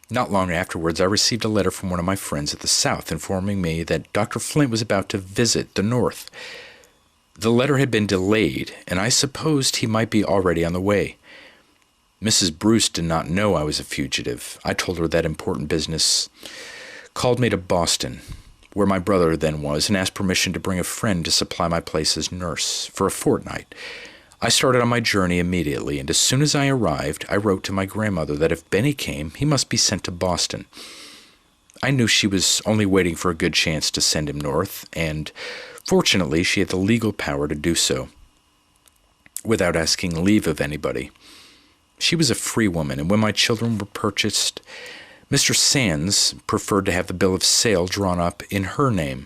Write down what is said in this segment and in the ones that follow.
Not long afterwards, I received a letter from one of my friends at the South informing me that Dr. Flint was about to visit the North. The letter had been delayed, and I supposed he might be already on the way. Mrs. Bruce did not know I was a fugitive. I told her that important business called me to Boston, where my brother then was, and asked permission to bring a friend to supply my place as nurse for a fortnight. I started on my journey immediately, and as soon as I arrived, I wrote to my grandmother that if Benny came, he must be sent to Boston. I knew she was only waiting for a good chance to send him north, and fortunately she had the legal power to do so, without asking leave of anybody. She was a free woman, and when my children were purchased, Mr. Sands preferred to have the bill of sale drawn up in her name.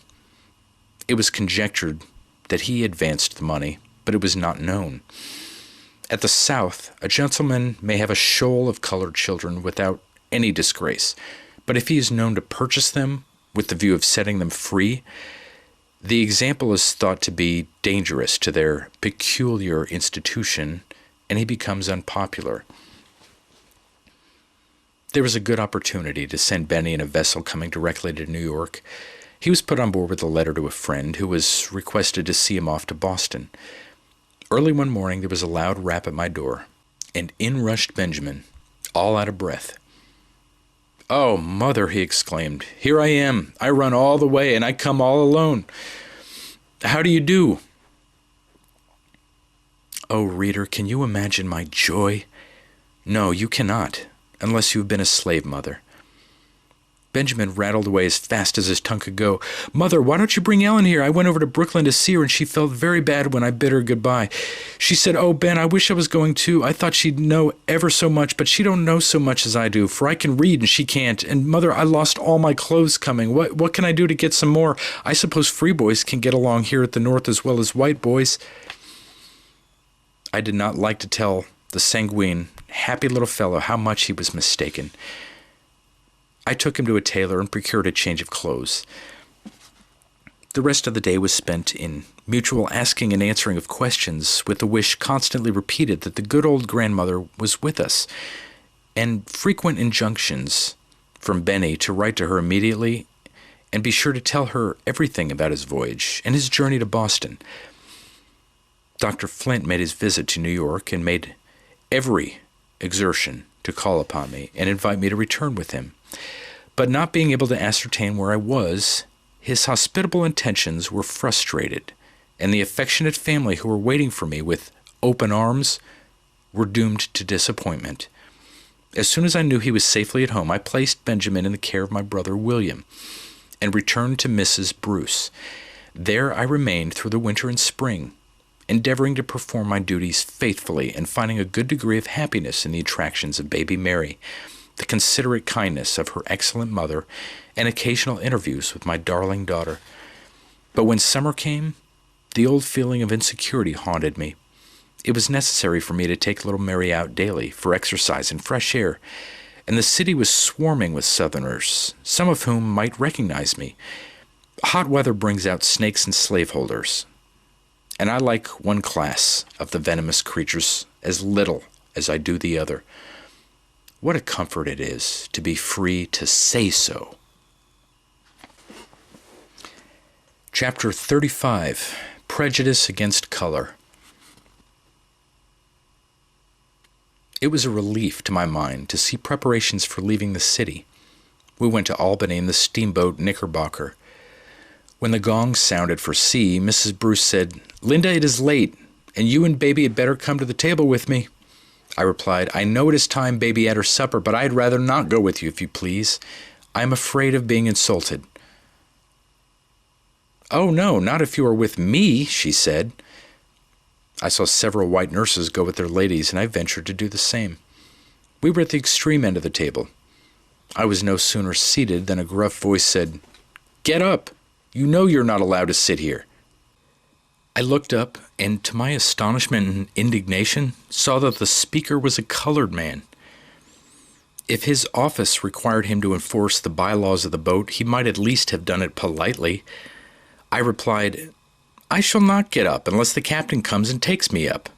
It was conjectured that he advanced the money, but it was not known. At the South, a gentleman may have a shoal of colored children without any disgrace, but if he is known to purchase them with the view of setting them free, the example is thought to be dangerous to their peculiar institution, and he becomes unpopular. There was a good opportunity to send Benny in a vessel coming directly to New York. He was put on board with a letter to a friend who was requested to see him off to Boston. Early one morning there was a loud rap at my door, and in rushed Benjamin, all out of breath. "Oh, Mother," he exclaimed, "here I am. I run all the way, and I come all alone. How do you do?" Oh, reader, can you imagine my joy? No, you cannot, unless you have been a slave mother. Benjamin rattled away as fast as his tongue could go. "Mother, why don't you bring Ellen here? I went over to Brooklyn to see her, and she felt very bad when I bid her goodbye. She said, 'Oh, Ben, I wish I was going too. I thought she'd know ever so much, but she don't know so much as I do, for I can read and she can't. And, Mother, I lost all my clothes coming. What can I do to get some more? I suppose free boys can get along here at the North as well as white boys.' I did not like to tell the sanguine, happy little fellow how much he was mistaken. I took him to a tailor and procured a change of clothes. The rest of the day was spent in mutual asking and answering of questions, with the wish constantly repeated that the good old grandmother was with us, and frequent injunctions from Benny to write to her immediately and be sure to tell her everything about his voyage and his journey to Boston. Dr. Flint made his visit to New York and made every exertion to call upon me and invite me to return with him. But not being able to ascertain where I was, his hospitable intentions were frustrated, and the affectionate family who were waiting for me with open arms were doomed to disappointment. As soon as I knew he was safely at home, I placed Benjamin in the care of my brother William and returned to Mrs. Bruce. There I remained through the winter and spring, endeavoring to perform my duties faithfully and finding a good degree of happiness in the attractions of baby Mary, the considerate kindness of her excellent mother, and occasional interviews with my darling daughter. But when summer came, the old feeling of insecurity haunted me. It was necessary for me to take little Mary out daily for exercise and fresh air, and the city was swarming with Southerners, some of whom might recognize me. Hot weather brings out snakes and slaveholders, and I like one class of the venomous creatures as little as I do the other. What a comfort it is to be free to say so. Chapter 35, Prejudice Against Color. It was a relief to my mind to see preparations for leaving the city. We went to Albany in the steamboat Knickerbocker. When the gong sounded for sea, Mrs. Bruce said, "Linda, it is late, and you and baby had better come to the table with me." I replied, "I know it is time baby had her supper, but I'd rather not go with you, if you please. I am afraid of being insulted." "Oh, no, not if you are with me," she said. I saw several white nurses go with their ladies, and I ventured to do the same. We were at the extreme end of the table. I was no sooner seated than a gruff voice said, "Get up! You know you're not allowed to sit here." I looked up, and to my astonishment and indignation, saw that the speaker was a colored man. If his office required him to enforce the bylaws of the boat, he might at least have done it politely. I replied, "I shall not get up unless the captain comes and takes me up."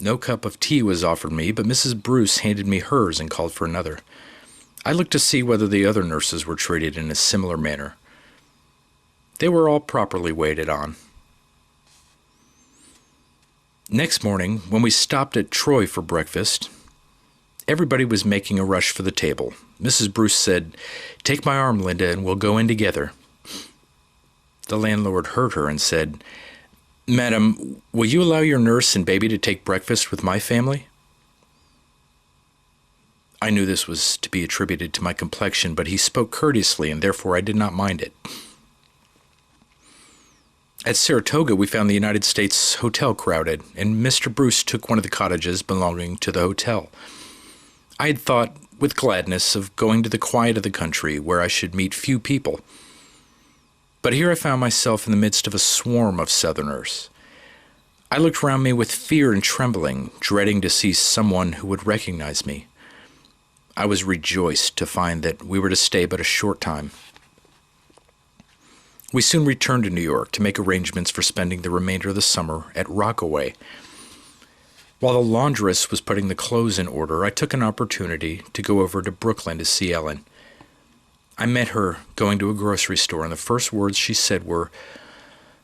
No cup of tea was offered me, but Mrs. Bruce handed me hers and called for another. I looked to see whether the other nurses were treated in a similar manner. They were all properly waited on. Next morning, when we stopped at Troy for breakfast, everybody was making a rush for the table. Mrs. Bruce said, "Take my arm, Linda, and we'll go in together." The landlord heard her and said, "Madam, will you allow your nurse and baby to take breakfast with my family?" I knew this was to be attributed to my complexion, but he spoke courteously, and therefore I did not mind it. At Saratoga, we found the United States Hotel crowded, and Mr. Bruce took one of the cottages belonging to the hotel. I had thought, with gladness, of going to the quiet of the country, where I should meet few people. But here I found myself in the midst of a swarm of Southerners. I looked round me with fear and trembling, dreading to see someone who would recognize me. I was rejoiced to find that we were to stay but a short time. We soon returned to New York to make arrangements for spending the remainder of the summer at Rockaway. While the laundress was putting the clothes in order, I took an opportunity to go over to Brooklyn to see Ellen. I met her going to a grocery store, and the first words she said were,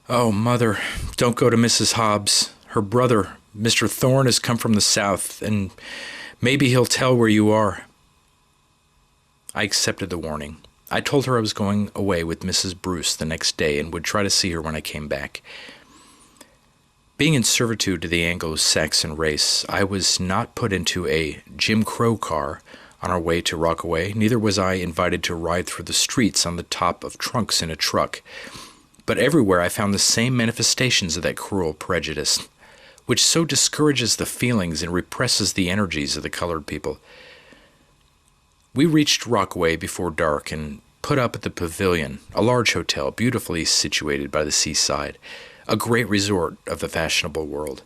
"Oh, Mother, don't go to Mrs. Hobbs. Her brother, Mr. Thorne, has come from the South, and maybe he'll tell where you are." I accepted the warning. I told her I was going away with Mrs. Bruce the next day and would try to see her when I came back. Being in servitude to the Anglo-Saxon race, I was not put into a Jim Crow car on our way to Rockaway, neither was I invited to ride through the streets on the top of trunks in a truck. But everywhere I found the same manifestations of that cruel prejudice, which so discourages the feelings and represses the energies of the colored people. We reached Rockaway before dark and put up at the Pavilion, a large hotel beautifully situated by the seaside, a great resort of the fashionable world.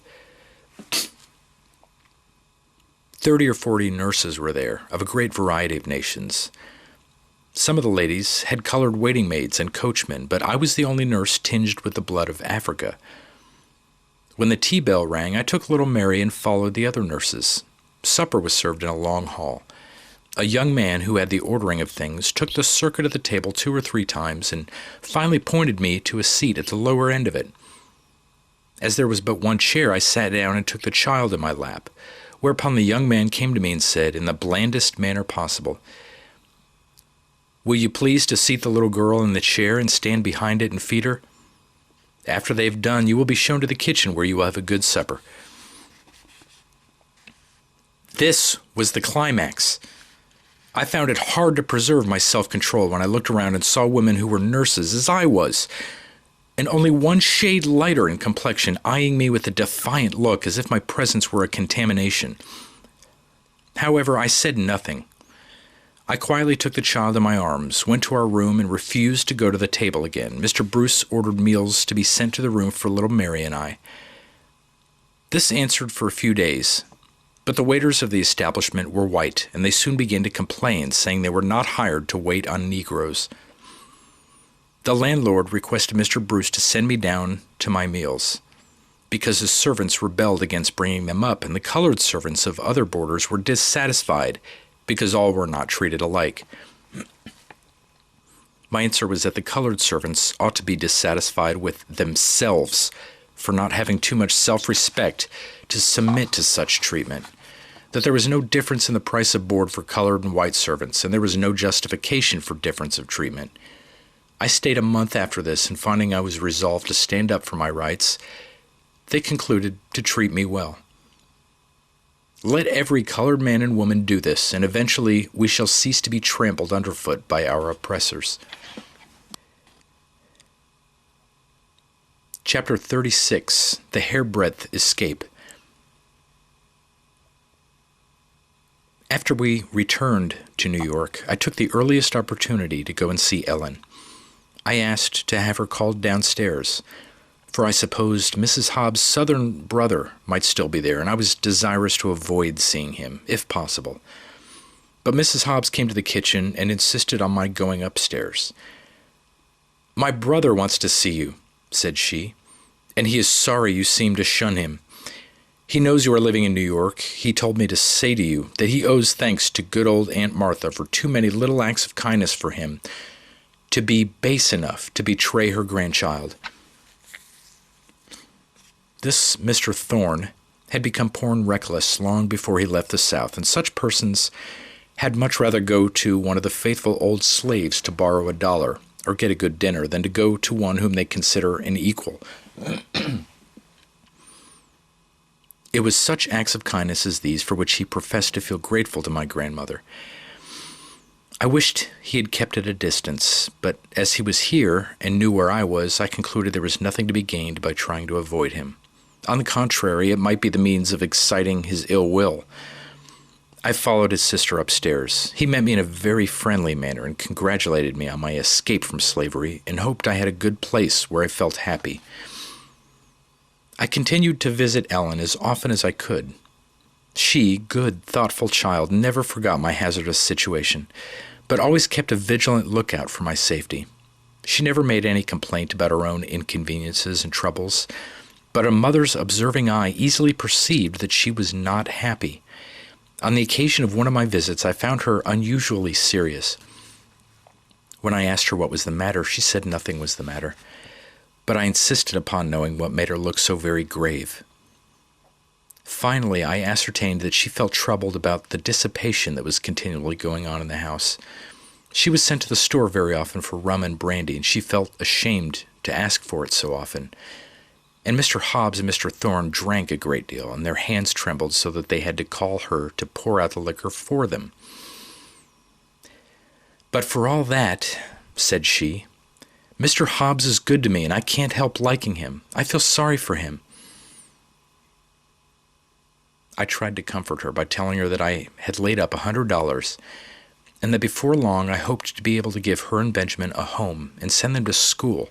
30 or 40 nurses were there, of a great variety of nations. Some of the ladies had colored waiting maids and coachmen, but I was the only nurse tinged with the blood of Africa. When the tea bell rang, I took little Mary and followed the other nurses. Supper was served in a long hall. A young man who had the ordering of things took the circuit of the table 2 or 3 times and finally pointed me to a seat at the lower end of it. As there was but one chair, I sat down and took the child in my lap, whereupon the young man came to me and said, in the blandest manner possible, "Will you please to seat the little girl in the chair and stand behind it and feed her? After they have done, you will be shown to the kitchen where you will have a good supper." This was the climax. I found it hard to preserve my self-control when I looked around and saw women who were nurses as I was, and only one shade lighter in complexion, eyeing me with a defiant look as if my presence were a contamination. However, I said nothing. I quietly took the child in my arms, went to our room, and refused to go to the table again. Mr. Bruce ordered meals to be sent to the room for little Mary and I. This answered for a few days, but the waiters of the establishment were white, and they soon began to complain, saying they were not hired to wait on Negroes. The landlord requested Mr. Bruce to send me down to my meals, because his servants rebelled against bringing them up, and the colored servants of other boarders were dissatisfied because all were not treated alike. My answer was that the colored servants ought to be dissatisfied with themselves for not having too much self-respect to submit to such treatment, that there was no difference in the price of board for colored and white servants, and there was no justification for difference of treatment. I stayed a month after this, and finding I was resolved to stand up for my rights, they concluded to treat me well. Let every colored man and woman do this, and eventually we shall cease to be trampled underfoot by our oppressors. Chapter 36, The Hairbreadth Escape. After we returned to New York, I took the earliest opportunity to go and see Ellen. I asked to have her called downstairs, for I supposed Mrs. Hobbs' southern brother might still be there, and I was desirous to avoid seeing him, if possible. But Mrs. Hobbs came to the kitchen and insisted on my going upstairs. "My brother wants to see you," said she, "and he is sorry you seem to shun him. He knows you are living in New York. He told me to say to you that he owes thanks to good old Aunt Martha for too many little acts of kindness for him to be base enough to betray her grandchild. This Mr. Thorne had become porn reckless long before he left the South, and such persons had much rather go to one of the faithful old slaves to borrow $1 or get a good dinner than to go to one whom they consider an equal. It was such acts of kindness as these for which he professed to feel grateful to my grandmother. I wished he had kept at a distance, but as he was here and knew where I was, I concluded there was nothing to be gained by trying to avoid him. On the contrary, it might be the means of exciting his ill will. I followed his sister upstairs. He met me in a very friendly manner and congratulated me on my escape from slavery and hoped I had a good place where I felt happy. I continued to visit Ellen as often as I could. She, good, thoughtful child, never forgot my hazardous situation, but always kept a vigilant lookout for my safety. She never made any complaint about her own inconveniences and troubles, but a mother's observing eye easily perceived that she was not happy. On the occasion of one of my visits, I found her unusually serious. When I asked her what was the matter, she said nothing was the matter, but I insisted upon knowing what made her look so very grave. Finally, I ascertained that she felt troubled about the dissipation that was continually going on in the house. She was sent to the store very often for rum and brandy, and she felt ashamed to ask for it so often. And Mr. Hobbs and Mr. Thorne drank a great deal, and their hands trembled so that they had to call her to pour out the liquor for them. "But for all that," said she, "Mr. Hobbs is good to me, and I can't help liking him. I feel sorry for him." I tried to comfort her by telling her that I had laid up $100, and that before long I hoped to be able to give her and Benjamin a home and send them to school.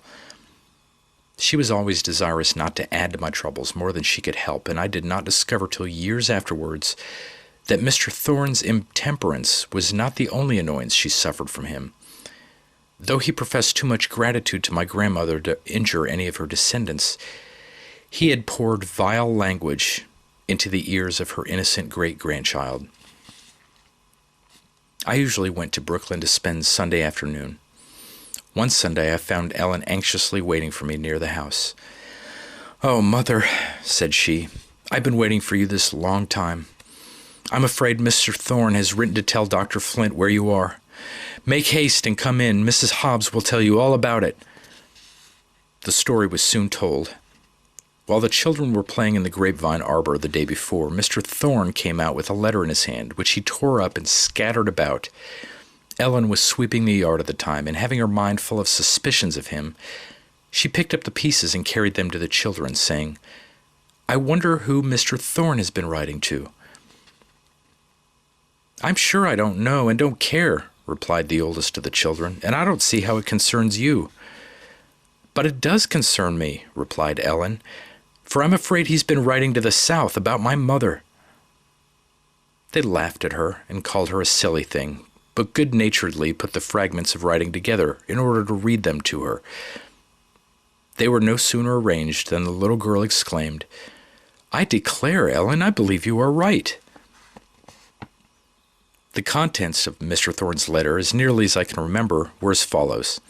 She was always desirous not to add to my troubles more than she could help, and I did not discover till years afterwards that Mr. Thorne's intemperance was not the only annoyance she suffered from him. Though he professed too much gratitude to my grandmother to injure any of her descendants, he had poured vile language into the ears of her innocent great-grandchild. I usually went to Brooklyn to spend Sunday afternoon. One Sunday I found Ellen anxiously waiting for me near the house. "Oh, Mother," said she, "I've been waiting for you this long time. I'm afraid Mr. Thorne has written to tell Dr. Flint where you are. Make haste and come in. Mrs. Hobbs will tell you all about it." The story was soon told. While the children were playing in the grapevine arbor the day before, Mr. Thorne came out with a letter in his hand, which he tore up and scattered about. Ellen was sweeping the yard at the time, and having her mind full of suspicions of him, she picked up the pieces and carried them to the children, saying, "I wonder who Mr. Thorne has been writing to." "I'm sure I don't know and don't care," replied the oldest of the children, "and I don't see how it concerns you." "But it does concern me," replied Ellen, "for I'm afraid he's been writing to the South about my mother." They laughed at her and called her a silly thing, but good-naturedly put the fragments of writing together in order to read them to her. They were no sooner arranged than the little girl exclaimed, "I declare, Ellen, I believe you are right." The contents of Mr. Thorne's letter, as nearly as I can remember, were as follows.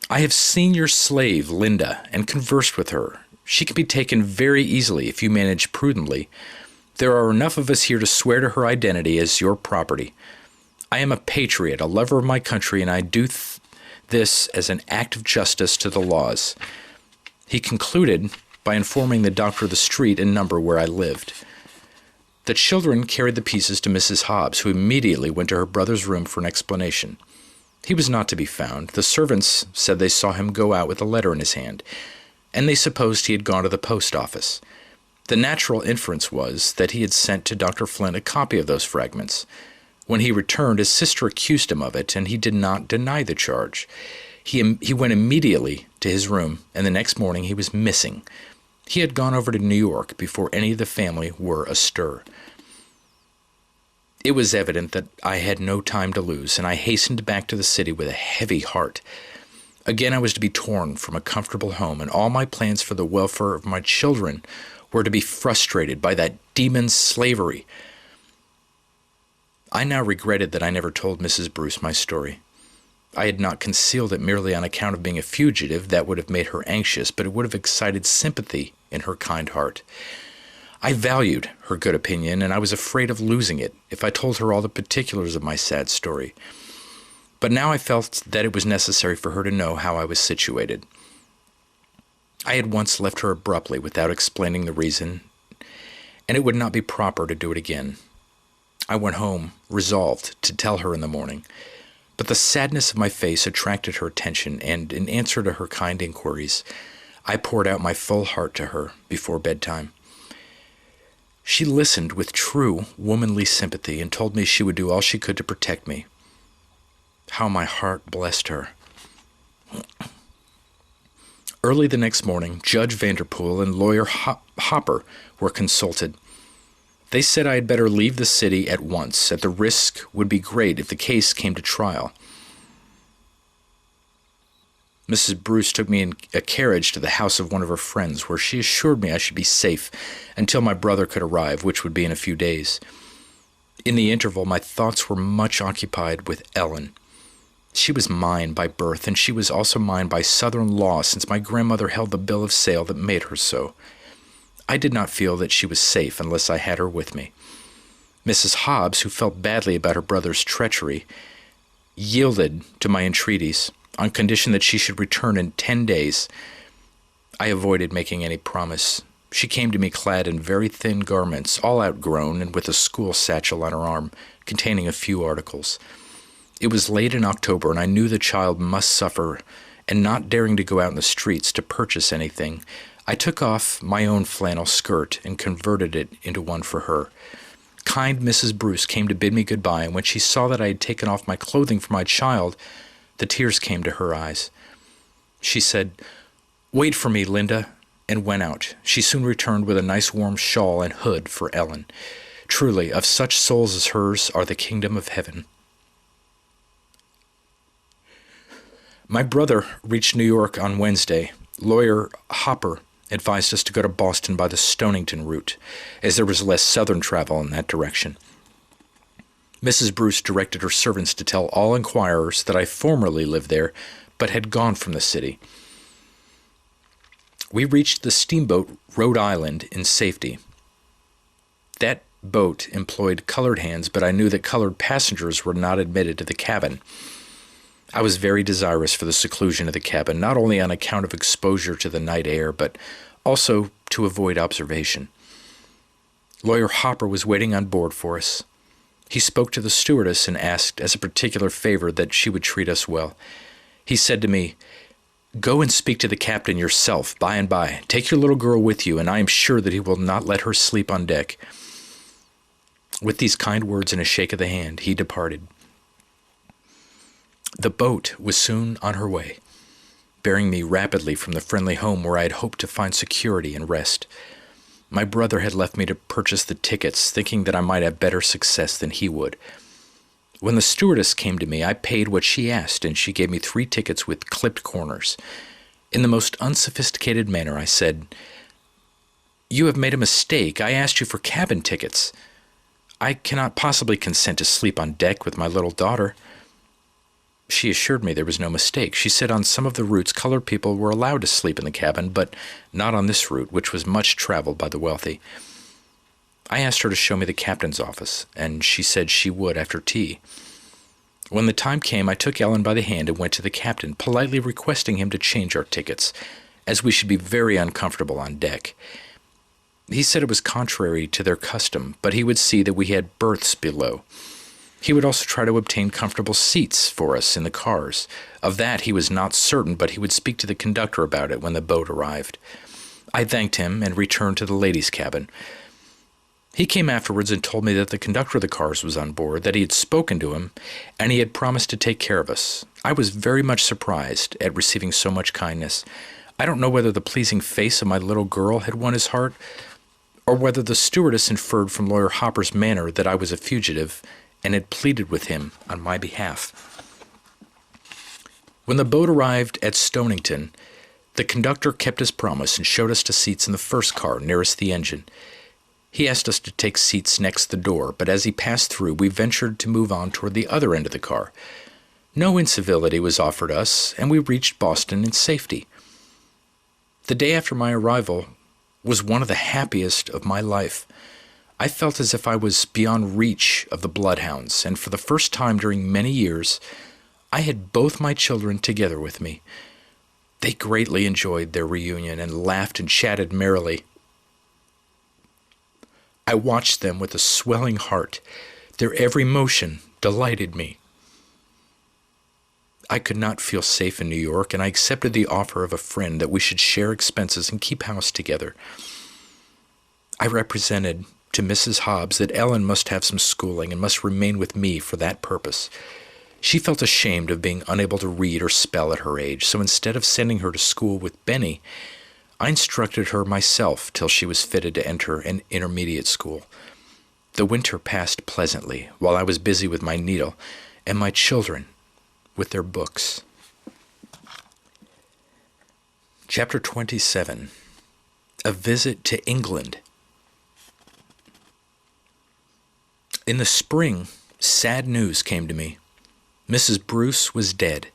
"I have seen your slave, Linda, and conversed with her. She can be taken very easily if you manage prudently. There are enough of us here to swear to her identity as your property. I am a patriot, a lover of my country, and I do this as an act of justice to the laws." He concluded by informing the doctor of the street and number where I lived. The children carried the pieces to Mrs. Hobbs, who immediately went to her brother's room for an explanation. He was not to be found. The servants said they saw him go out with a letter in his hand, and they supposed he had gone to the post office. The natural inference was that he had sent to Dr. Flint a copy of those fragments. When he returned, his sister accused him of it, and he did not deny the charge. He went immediately to his room, and the next morning he was missing. He had gone over to New York before any of the family were astir. It was evident that I had no time to lose, and I hastened back to the city with a heavy heart. Again I was to be torn from a comfortable home, and all my plans for the welfare of my children were to be frustrated by that demon's slavery. I now regretted that I never told Mrs. Bruce my story. I had not concealed it merely on account of being a fugitive. That would have made her anxious, but it would have excited sympathy in her kind heart. I valued her good opinion, and I was afraid of losing it if I told her all the particulars of my sad story. But now I felt that it was necessary for her to know how I was situated. I had once left her abruptly without explaining the reason, and it would not be proper to do it again. I went home, resolved to tell her in the morning. But the sadness of my face attracted her attention, and in answer to her kind inquiries, I poured out my full heart to her before bedtime. She listened with true womanly sympathy and told me she would do all she could to protect me. How my heart blessed her. Early the next morning, Judge Vanderpool and Lawyer Hopper were consulted. They said I had better leave the city at once, as the risk would be great if the case came to trial. Mrs. Bruce took me in a carriage to the house of one of her friends, where she assured me I should be safe until my brother could arrive, which would be in a few days. In the interval, my thoughts were much occupied with Ellen. She was mine by birth, and she was also mine by Southern law, since my grandmother held the bill of sale that made her so. I did not feel that she was safe unless I had her with me. Mrs. Hobbs, who felt badly about her brother's treachery, yielded to my entreaties on condition that she should return in 10 days. I avoided making any promise. She came to me clad in very thin garments, all outgrown, and with a school satchel on her arm, containing a few articles. It was late in October, and I knew the child must suffer, and not daring to go out in the streets to purchase anything, I took off my own flannel skirt and converted it into one for her. Kind Mrs. Bruce came to bid me goodbye, and when she saw that I had taken off my clothing for my child, the tears came to her eyes. She said, "Wait for me, Linda," and went out. She soon returned with a nice warm shawl and hood for Ellen. Truly, of such souls as hers are the kingdom of heaven. My brother reached New York on Wednesday. Lawyer Hopper advised us to go to Boston by the Stonington route, as there was less southern travel in that direction. Mrs. Bruce directed her servants to tell all inquirers that I formerly lived there, but had gone from the city. We reached the steamboat Rhode Island in safety. That boat employed colored hands, but I knew that colored passengers were not admitted to the cabin. I was very desirous for the seclusion of the cabin, not only on account of exposure to the night air, but also to avoid observation. Lawyer Hopper was waiting on board for us. He spoke to the stewardess and asked, as a particular favor, that she would treat us well. He said to me, "Go and speak to the captain yourself by and by. Take your little girl with you, and I am sure that he will not let her sleep on deck." With these kind words and a shake of the hand, he departed. The boat was soon on her way, bearing me rapidly from the friendly home where I had hoped to find security and rest. My brother had left me to purchase the tickets, thinking that I might have better success than he would. When the stewardess came to me, I paid what she asked, and she gave me 3 tickets with clipped corners. In the most unsophisticated manner, I said, "You have made a mistake. I asked you for cabin tickets. I cannot possibly consent to sleep on deck with my little daughter." She assured me there was no mistake. She said on some of the routes colored people were allowed to sleep in the cabin, but not on this route, which was much traveled by the wealthy. I asked her to show me the captain's office, and she said she would after tea. When the time came, I took Ellen by the hand and went to the captain, politely requesting him to change our tickets, as we should be very uncomfortable on deck. He said it was contrary to their custom, but he would see that we had berths below. He would also try to obtain comfortable seats for us in the cars. Of that he was not certain, but he would speak to the conductor about it when the boat arrived. I thanked him and returned to the ladies' cabin. He came afterwards and told me that the conductor of the cars was on board, that he had spoken to him, and he had promised to take care of us. I was very much surprised at receiving so much kindness. I don't know whether the pleasing face of my little girl had won his heart, or whether the stewardess inferred from Lawyer Hopper's manner that I was a fugitive and had pleaded with him on my behalf. When the boat arrived at Stonington, The conductor kept his promise and showed us to seats in the first car nearest the engine. He asked us to take seats next the door, but as he passed through, we ventured to move on toward the other end of the car. No incivility was offered us, and we reached Boston in safety. The day after my arrival was one of the happiest of my life. I felt as if I was beyond reach of the bloodhounds, and for the first time during many years, I had both my children together with me. They greatly enjoyed their reunion and laughed and chatted merrily. I watched them with a swelling heart. Their every motion delighted me. I could not feel safe in New York, and I accepted the offer of a friend that we should share expenses and keep house together. I represented to Mrs. Hobbs that Ellen must have some schooling and must remain with me for that purpose. She felt ashamed of being unable to read or spell at her age, so instead of sending her to school with Benny, I instructed her myself till she was fitted to enter an intermediate school. The winter passed pleasantly while I was busy with my needle and my children with their books. Chapter 27. A Visit to England. In the spring, sad news came to me. Mrs. Bruce was dead.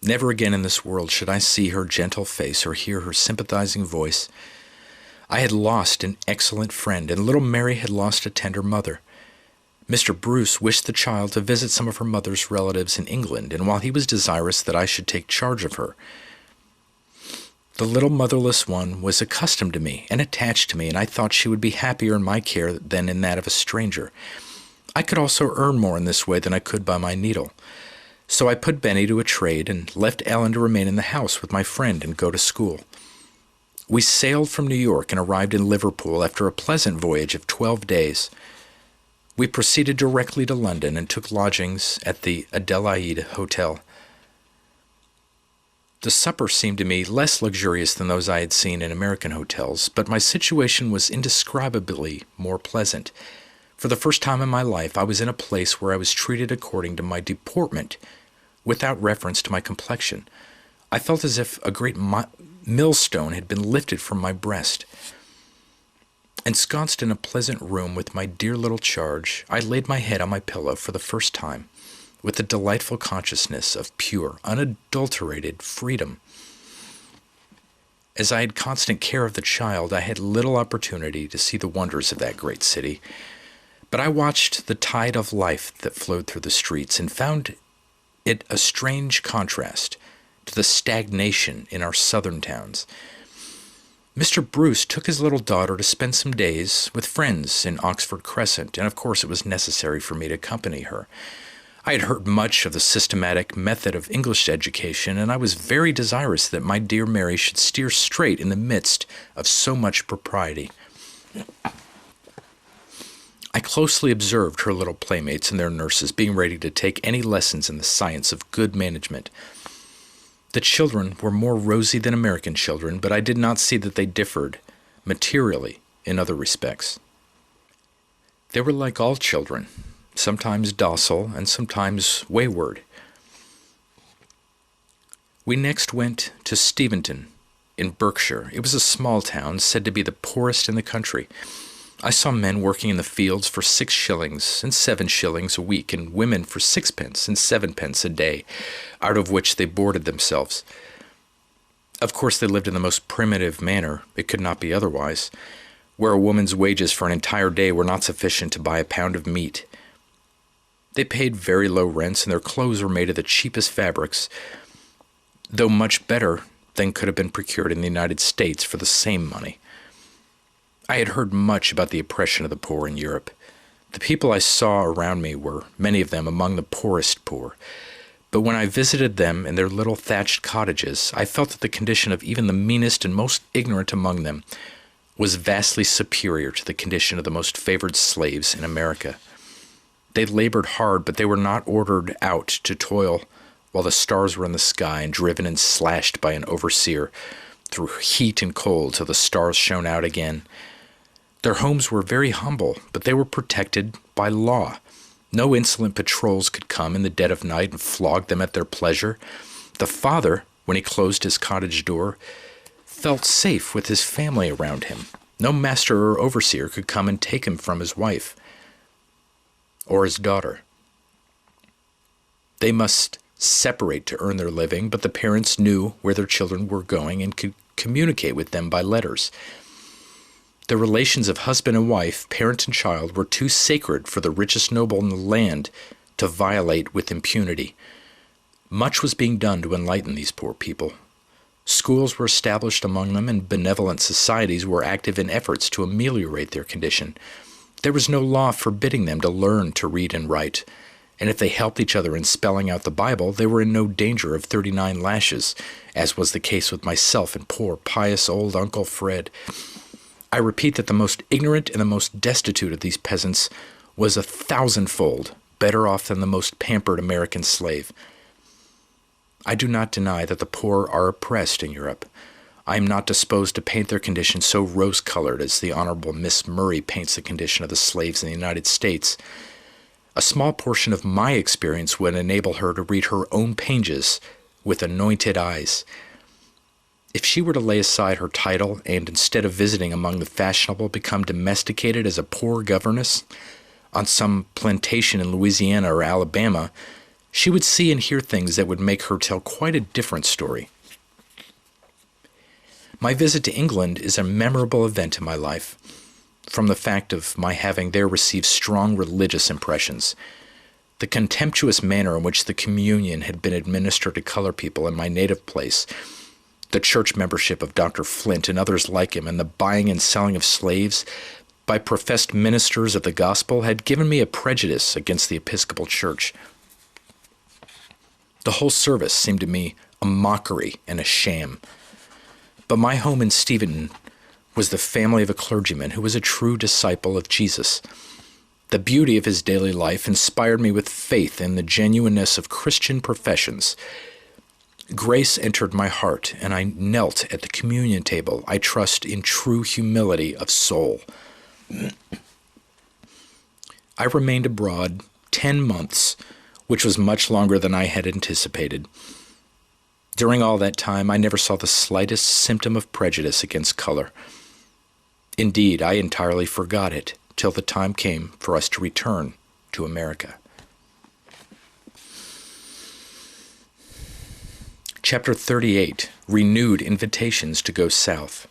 Never again in this world should I see her gentle face or hear her sympathizing voice. I had lost an excellent friend, and little Mary had lost a tender mother. Mr. Bruce wished the child to visit some of her mother's relatives in England, and while he was desirous that I should take charge of her, the little motherless one was accustomed to me and attached to me, and I thought she would be happier in my care than in that of a stranger. I could also earn more in this way than I could by my needle. So I put Benny to a trade and left Ellen to remain in the house with my friend and go to school. We sailed from New York and arrived in Liverpool after a pleasant voyage of 12 days. We proceeded directly to London and took lodgings at the Adelaide Hotel. The supper seemed to me less luxurious than those I had seen in American hotels, but my situation was indescribably more pleasant. For the first time in my life, I was in a place where I was treated according to my deportment, without reference to my complexion. I felt as if a great millstone had been lifted from my breast. Ensconced in a pleasant room with my dear little charge, I laid my head on my pillow for the first time, with the delightful consciousness of pure, unadulterated freedom. As I had constant care of the child, I had little opportunity to see the wonders of that great city, but I watched the tide of life that flowed through the streets and found it a strange contrast to the stagnation in our southern towns. Mr. Bruce took his little daughter to spend some days with friends in Oxford Crescent, and of course it was necessary for me to accompany her. I had heard much of the systematic method of English education, and I was very desirous that my dear Mary should steer straight in the midst of so much propriety. I closely observed her little playmates and their nurses being ready to take any lessons in the science of good management. The children were more rosy than American children, but I did not see that they differed materially in other respects. They were like all children, sometimes docile and sometimes wayward. We next went to Steventon in Berkshire. It was a small town, said to be the poorest in the country. I saw men working in the fields for 6 shillings and 7 shillings a week, and women for 6 pence and 7 pence a day, out of which they boarded themselves. Of course, they lived in the most primitive manner. It could not be otherwise, where a woman's wages for an entire day were not sufficient to buy a pound of meat. They paid very low rents, and their clothes were made of the cheapest fabrics, though much better than could have been procured in the United States for the same money. I had heard much about the oppression of the poor in Europe. The people I saw around me were, many of them, among the poorest poor. But when I visited them in their little thatched cottages, I felt that the condition of even the meanest and most ignorant among them was vastly superior to the condition of the most favored slaves in America. They labored hard, but they were not ordered out to toil while the stars were in the sky and driven and slashed by an overseer through heat and cold till the stars shone out again. Their homes were very humble, but they were protected by law. No insolent patrols could come in the dead of night and flog them at their pleasure. The father, when he closed his cottage door, felt safe with his family around him. No master or overseer could come and take him from his wife or his daughter. They must separate to earn their living, but the parents knew where their children were going and could communicate with them by letters. The relations of husband and wife, parent and child, were too sacred for the richest noble in the land to violate with impunity. Much was being done to enlighten these poor people. Schools were established among them, and benevolent societies were active in efforts to ameliorate their condition. There was no law forbidding them to learn to read and write, and if they helped each other in spelling out the Bible, they were in no danger of 39 lashes, as was the case with myself and poor, pious old Uncle Fred. I repeat that the most ignorant and the most destitute of these peasants was 1,000-fold better off than the most pampered American slave. I do not deny that the poor are oppressed in Europe. I am not disposed to paint their condition so rose-colored as the Honorable Miss Murray paints the condition of the slaves in the United States. A small portion of my experience would enable her to read her own pages with anointed eyes. If she were to lay aside her title and, instead of visiting among the fashionable, become domesticated as a poor governess on some plantation in Louisiana or Alabama, she would see and hear things that would make her tell quite a different story. My visit to England is a memorable event in my life, from the fact of my having there received strong religious impressions. The contemptuous manner in which the communion had been administered to color people in my native place, the church membership of Dr. Flint and others like him, and the buying and selling of slaves by professed ministers of the gospel had given me a prejudice against the Episcopal Church. The whole service seemed to me a mockery and a sham. But my home in Steventon was the family of a clergyman who was a true disciple of Jesus. The beauty of his daily life inspired me with faith in the genuineness of Christian professions. Grace entered my heart, and I knelt at the communion table, I trust in true humility of soul. I remained abroad 10 months, which was much longer than I had anticipated. During all that time, I never saw the slightest symptom of prejudice against color. Indeed, I entirely forgot it till the time came for us to return to America. Chapter 38, Renewed Invitations to Go South.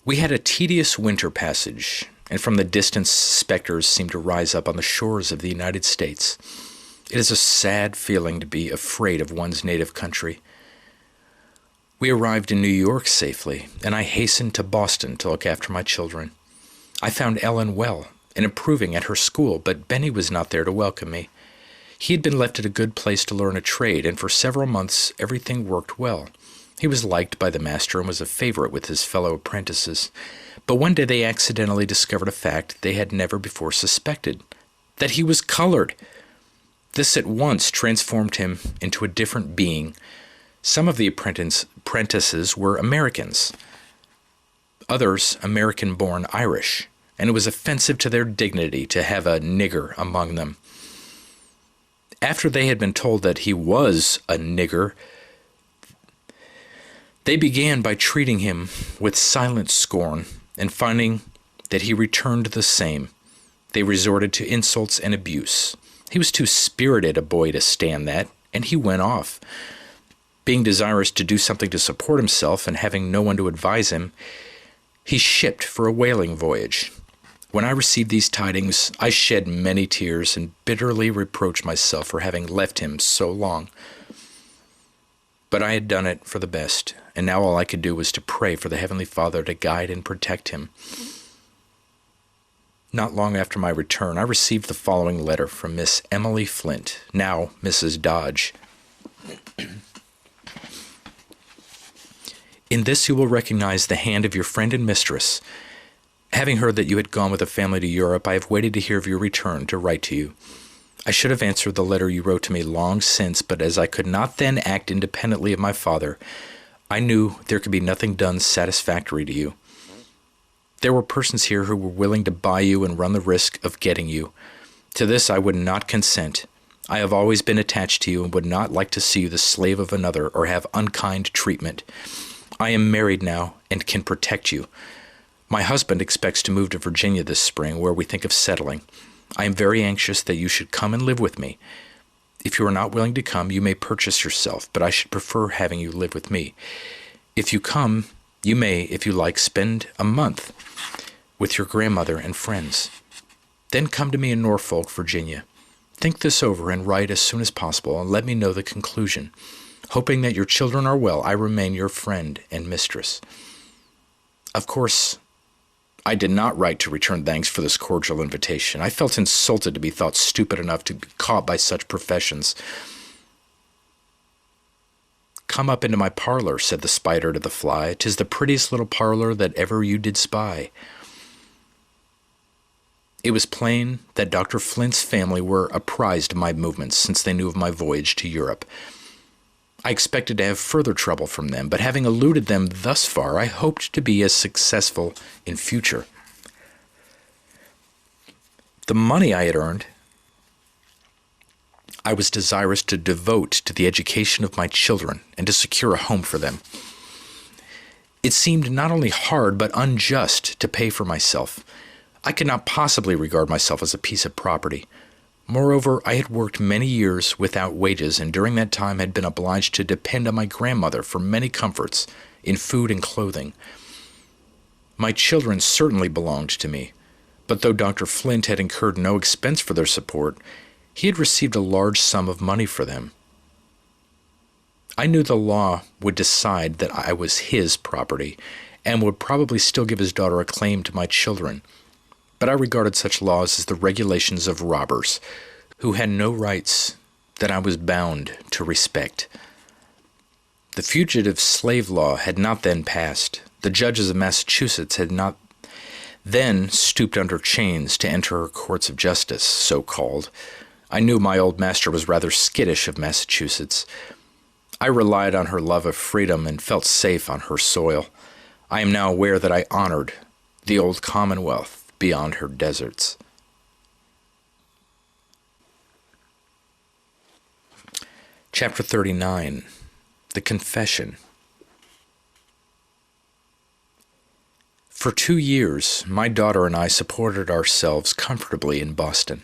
We had a tedious winter passage, and from the distance specters seemed to rise up on the shores of the United States. It is a sad feeling to be afraid of one's native country. We arrived in New York safely, and I hastened to Boston to look after my children. I found Ellen well and improving at her school, but Benny was not there to welcome me. He had been left at a good place to learn a trade, and for several months everything worked well. He was liked by the master and was a favorite with his fellow apprentices. But one day they accidentally discovered a fact they had never before suspected, that he was colored. This at once transformed him into a different being. Some of the apprentices were Americans, others American-born Irish, and it was offensive to their dignity to have a nigger among them. After they had been told that he was a nigger, they began by treating him with silent scorn, and finding that he returned the same, they resorted to insults and abuse. He was too spirited a boy to stand that, and he went off. Being desirous to do something to support himself and having no one to advise him, he shipped for a whaling voyage. When I received these tidings, I shed many tears and bitterly reproached myself for having left him so long. But I had done it for the best, and now all I could do was to pray for the Heavenly Father to guide and protect him. Not long after my return, I received the following letter from Miss Emily Flint, now Mrs. Dodge. In this you will recognize the hand of your friend and mistress. Having heard that you had gone with a family to Europe, I have waited to hear of your return to write to you. I should have answered the letter you wrote to me long since, but as I could not then act independently of my father, I knew there could be nothing done satisfactory to you. There were persons here who were willing to buy you and run the risk of getting you. To this I would not consent, I have always been attached to you and would not like to see you the slave of another or have unkind treatment. I am married now and can protect you. My husband expects to move to Virginia this spring, where we think of settling. I am very anxious that you should come and live with me. If you are not willing to come, you may purchase yourself, but I should prefer having you live with me. If you come, you may, if you like, spend a month with your grandmother and friends. Then come to me in Norfolk, Virginia. Think this over and write as soon as possible, and let me know the conclusion. Hoping that your children are well, I remain your friend and mistress. Of course, I did not write to return thanks for this cordial invitation. I felt insulted to be thought stupid enough to be caught by such professions. Come up into my parlor, said the spider to the fly. 'Tis the prettiest little parlor that ever you did spy. It was plain that Dr. Flint's family were apprised of my movements since they knew of my voyage to Europe. I expected to have further trouble from them, but having eluded them thus far, I hoped to be as successful in future. The money I had earned, I was desirous to devote to the education of my children and to secure a home for them. It seemed not only hard but unjust to pay for myself. I could not possibly regard myself as a piece of property. Moreover, I had worked many years without wages, and during that time had been obliged to depend on my grandmother for many comforts in food and clothing. My children certainly belonged to me, but though Dr. Flint had incurred no expense for their support, he had received a large sum of money for them. I knew the law would decide that I was his property, and would probably still give his daughter a claim to my children. But I regarded such laws as the regulations of robbers, who had no rights that I was bound to respect. The Fugitive Slave Law had not then passed. The judges of Massachusetts had not then stooped under chains to enter her courts of justice, so called. I knew my old master was rather skittish of Massachusetts. I relied on her love of freedom and felt safe on her soil. I am now aware that I honored the old Commonwealth beyond her deserts. Chapter 39, The Confession. For 2 years, my daughter and I supported ourselves comfortably in Boston.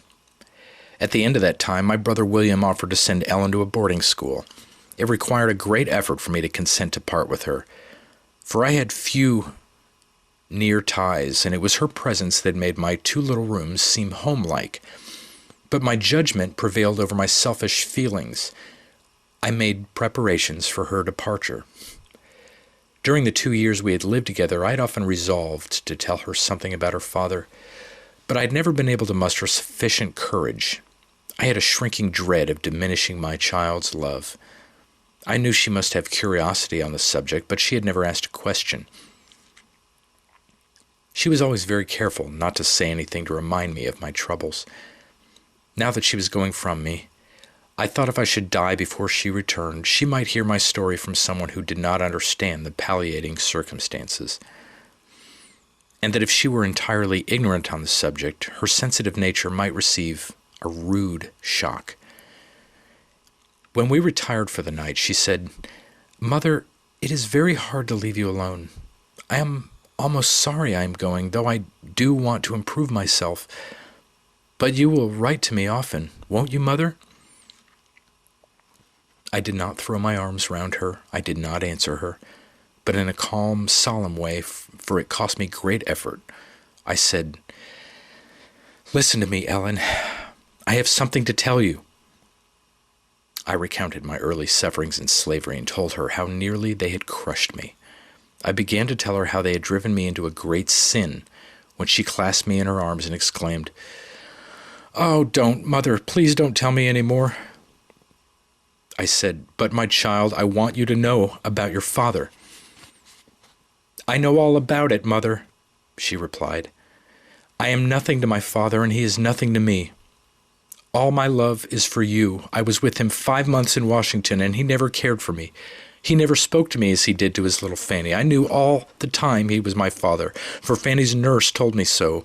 At the end of that time, my brother William offered to send Ellen to a boarding school. It required a great effort for me to consent to part with her, for I had few near ties, and it was her presence that made my 2 little rooms seem homelike. But my judgment prevailed over my selfish feelings. I made preparations for her departure. During the 2 years we had lived together, I had often resolved to tell her something about her father, but I had never been able to muster sufficient courage. I had a shrinking dread of diminishing my child's love. I knew she must have curiosity on the subject, but she had never asked a question. She was always very careful not to say anything to remind me of my troubles. Now that she was going from me, I thought if I should die before she returned, she might hear my story from someone who did not understand the palliating circumstances, and that if she were entirely ignorant on the subject, her sensitive nature might receive a rude shock. When we retired for the night, she said, "Mother, it is very hard to leave you alone. I am almost sorry I am going, though I do want to improve myself. But you will write to me often, won't you, Mother?" I did not throw my arms round her. I did not answer her, but in a calm, solemn way, for it cost me great effort, I said, "Listen to me, Ellen. I have something to tell you." I recounted my early sufferings in slavery and told her how nearly they had crushed me. I began to tell her how they had driven me into a great sin, when she clasped me in her arms and exclaimed, "Oh, don't, Mother, please don't tell me any more." I said, "But my child, I want you to know about your father." "I know all about it, Mother," she replied. "I am nothing to my father, and he is nothing to me. All my love is for you. I was with him 5 months in Washington, and he never cared for me. He never spoke to me as he did to his little Fanny. I knew all the time he was my father, for Fanny's nurse told me so.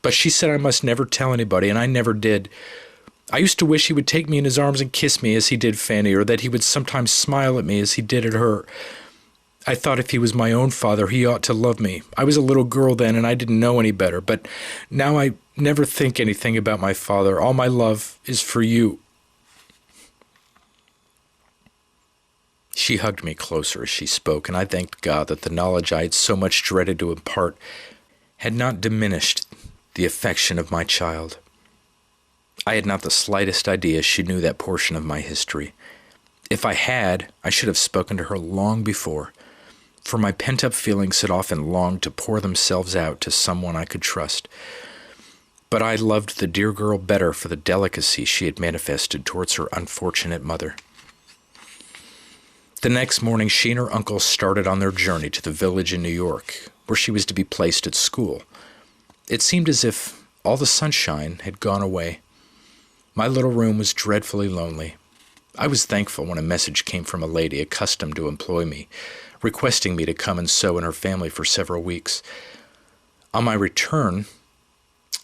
But she said I must never tell anybody, and I never did. I used to wish he would take me in his arms and kiss me as he did Fanny, or that he would sometimes smile at me as he did at her. I thought if he was my own father, he ought to love me. I was a little girl then, and I didn't know any better, but now I never think anything about my father. All my love is for you." She hugged me closer as she spoke, and I thanked God that the knowledge I had so much dreaded to impart had not diminished the affection of my child. I had not the slightest idea she knew that portion of my history. If I had, I should have spoken to her long before, for my pent-up feelings had often longed to pour themselves out to someone I could trust. But I loved the dear girl better for the delicacy she had manifested towards her unfortunate mother. The next morning, she and her uncle started on their journey to the village in New York, where she was to be placed at school. It seemed as if all the sunshine had gone away. My little room was dreadfully lonely. I was thankful when a message came from a lady accustomed to employ me, requesting me to come and sew in her family for several weeks. On my return,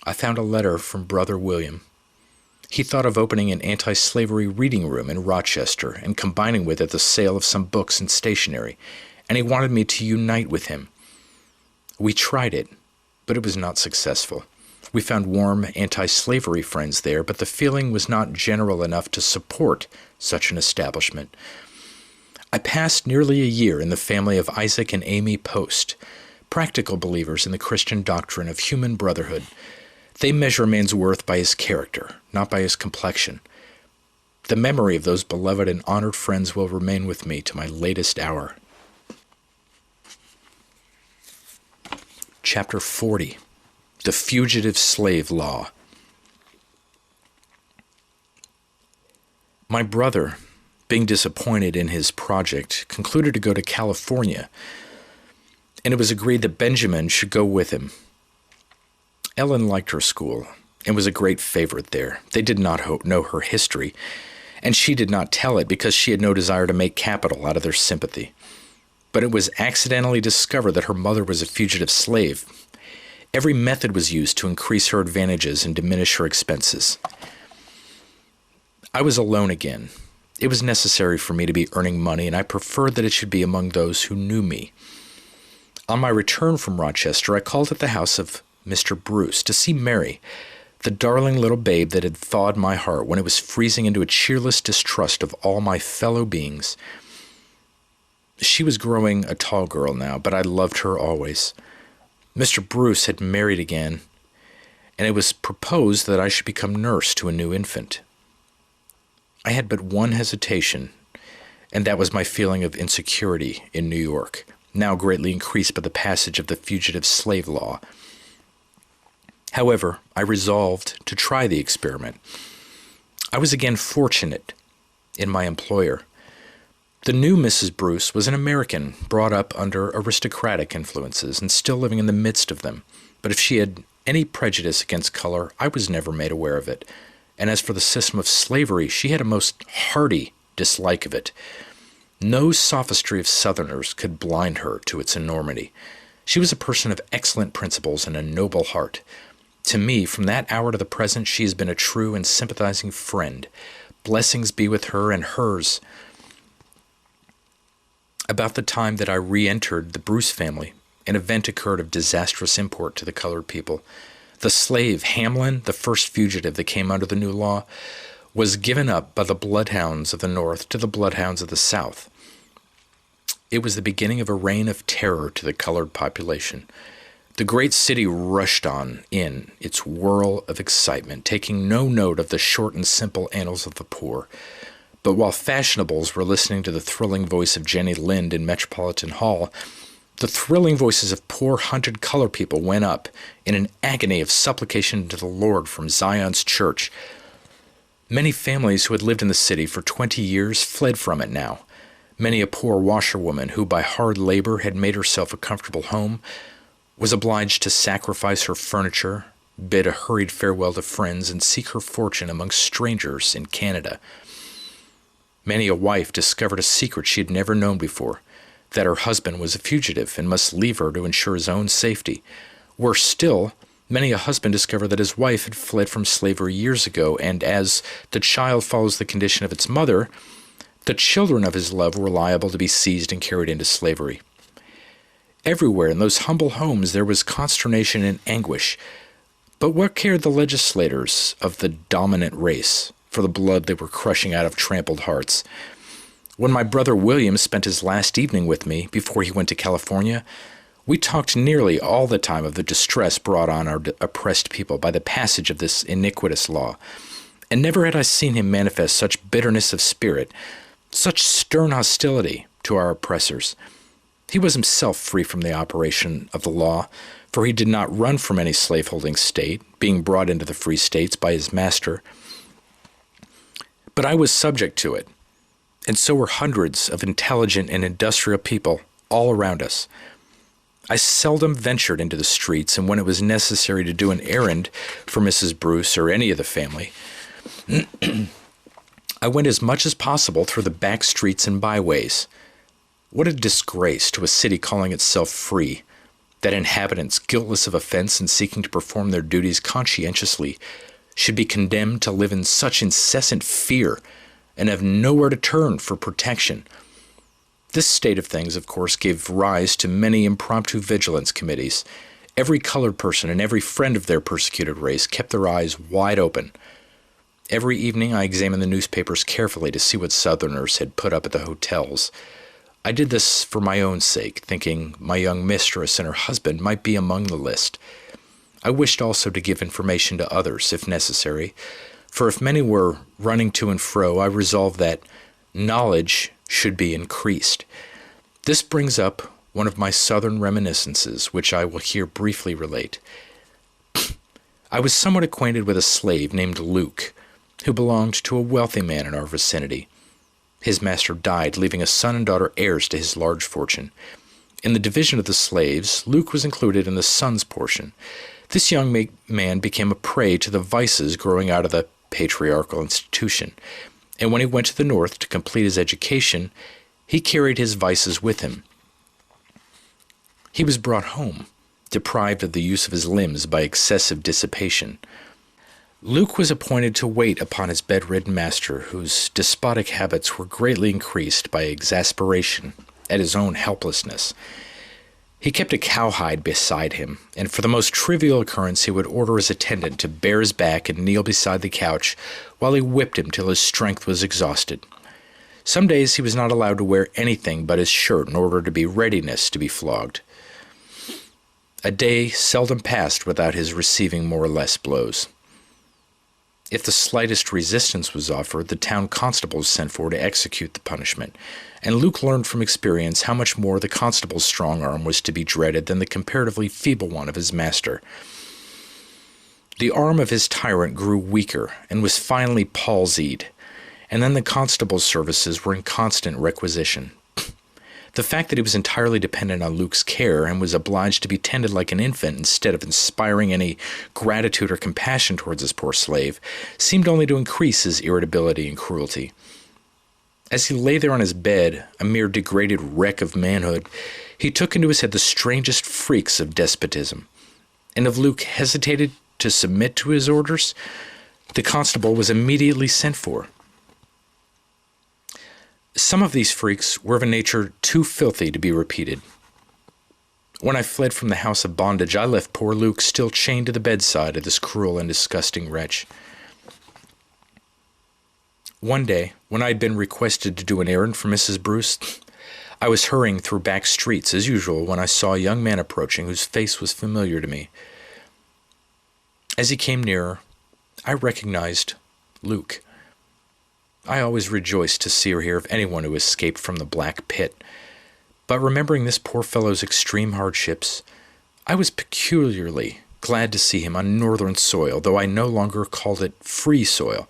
I found a letter from Brother William. He thought of opening an anti-slavery reading room in Rochester and combining with it the sale of some books and stationery, and he wanted me to unite with him. We tried it, but it was not successful. We found warm anti-slavery friends there, but the feeling was not general enough to support such an establishment. I passed nearly a year in the family of Isaac and Amy Post, practical believers in the Christian doctrine of human brotherhood. They measure a man's worth by his character, not by his complexion. The memory of those beloved and honored friends will remain with me to my latest hour. Chapter 40. The Fugitive Slave Law. My brother, being disappointed in his project, concluded to go to California, and it was agreed that Benjamin should go with him. Ellen liked her school and was a great favorite there. They did not know her history, and she did not tell it because she had no desire to make capital out of their sympathy. But it was accidentally discovered that her mother was a fugitive slave. Every method was used to increase her advantages and diminish her expenses. I was alone again. It was necessary for me to be earning money, and I preferred that it should be among those who knew me. On my return from Rochester, I called at the house of Mr. Bruce to see Mary, the darling little babe that had thawed my heart when it was freezing into a cheerless distrust of all my fellow beings. She was growing a tall girl now, but I loved her always. Mr. Bruce had married again, and it was proposed that I should become nurse to a new infant. I had but one hesitation, and that was my feeling of insecurity in New York, now greatly increased by the passage of the Fugitive Slave Law. However, I resolved to try the experiment. I was again fortunate in my employer. The new Mrs. Bruce was an American, brought up under aristocratic influences and still living in the midst of them. But if she had any prejudice against color, I was never made aware of it. And as for the system of slavery, she had a most hearty dislike of it. No sophistry of Southerners could blind her to its enormity. She was a person of excellent principles and a noble heart. To me, from that hour to the present, she has been a true and sympathizing friend. Blessings be with her and hers. About the time that I re-entered the Bruce family, an event occurred of disastrous import to the colored people. The slave, Hamlin, the first fugitive that came under the new law, was given up by the bloodhounds of the North to the bloodhounds of the South. It was the beginning of a reign of terror to the colored population. The great city rushed on in its whirl of excitement, taking no note of the short and simple annals of the poor. But while fashionables were listening to the thrilling voice of Jenny Lind in Metropolitan Hall, the thrilling voices of poor hunted colored people went up in an agony of supplication to the Lord from Zion's church. Many families who had lived in the city for 20 years fled from it now. Many a poor washerwoman who by hard labor had made herself a comfortable home was obliged to sacrifice her furniture, bid a hurried farewell to friends, and seek her fortune among strangers in Canada. Many a wife discovered a secret she had never known before, that her husband was a fugitive and must leave her to ensure his own safety. Worse still, Many a husband discovered that his wife had fled from slavery years ago, and as the child follows the condition of its mother, the children of his love were liable to be seized and carried into slavery. Everywhere in those humble homes there was consternation and anguish. But what cared the legislators of the dominant race for the blood they were crushing out of trampled hearts? When my brother William spent his last evening with me before he went to California, we talked nearly all the time of the distress brought on our oppressed people by the passage of this iniquitous law, and never had I seen him manifest such bitterness of spirit, such stern hostility to our oppressors. He was himself free from the operation of the law, for he did not run from any slaveholding state, being brought into the free states by his master. But I was subject to it, and so were hundreds of intelligent and industrial people all around us. I seldom ventured into the streets, and when it was necessary to do an errand for Mrs. Bruce or any of the family, I went as much as possible through the back streets and byways. What a disgrace to a city calling itself free, that inhabitants, guiltless of offense and seeking to perform their duties conscientiously, should be condemned to live in such incessant fear and have nowhere to turn for protection. This state of things, of course, gave rise to many impromptu vigilance committees. Every colored person and every friend of their persecuted race kept their eyes wide open. Every evening I examined the newspapers carefully to see what Southerners had put up at the hotels. I did this for my own sake, thinking my young mistress and her husband might be among the list. I wished also to give information to others, if necessary, for if many were running to and fro, I resolved that knowledge should be increased. This brings up one of my Southern reminiscences, which I will here briefly relate. I was somewhat acquainted with a slave named Luke, who belonged to a wealthy man in our vicinity. His master died, leaving a son and daughter heirs to his large fortune. In the division of the slaves, Luke was included in the son's portion. This young man became a prey to the vices growing out of the patriarchal institution, and when he went to the north to complete his education, he carried his vices with him. He was brought home, deprived of the use of his limbs by excessive dissipation. Luke was appointed to wait upon his bedridden master, whose despotic habits were greatly increased by exasperation at his own helplessness. He kept a cowhide beside him, and for the most trivial occurrence he would order his attendant to bare his back and kneel beside the couch while he whipped him till his strength was exhausted. Some days he was not allowed to wear anything but his shirt in order to be readiness to be flogged. A day seldom passed without his receiving more or less blows. If the slightest resistance was offered, the town constable was sent for to execute the punishment, and Luke learned from experience how much more the constable's strong arm was to be dreaded than the comparatively feeble one of his master. The arm of his tyrant grew weaker and was finally palsied, and then the constable's services were in constant requisition. The fact that he was entirely dependent on Luke's care and was obliged to be tended like an infant instead of inspiring any gratitude or compassion towards his poor slave seemed only to increase his irritability and cruelty. As he lay there on his bed, a mere degraded wreck of manhood, he took into his head the strangest freaks of despotism. And if Luke hesitated to submit to his orders, the constable was immediately sent for. Some of these freaks were of a nature too filthy to be repeated. When I fled from the house of bondage, I left poor Luke still chained to the bedside of this cruel and disgusting wretch. One day, when I had been requested to do an errand for Mrs. Bruce, I was hurrying through back streets as usual when I saw a young man approaching whose face was familiar to me. As he came nearer, I recognized Luke. I always rejoiced to see or hear of anyone who escaped from the black pit, but remembering this poor fellow's extreme hardships, I was peculiarly glad to see him on northern soil, though I no longer called it free soil.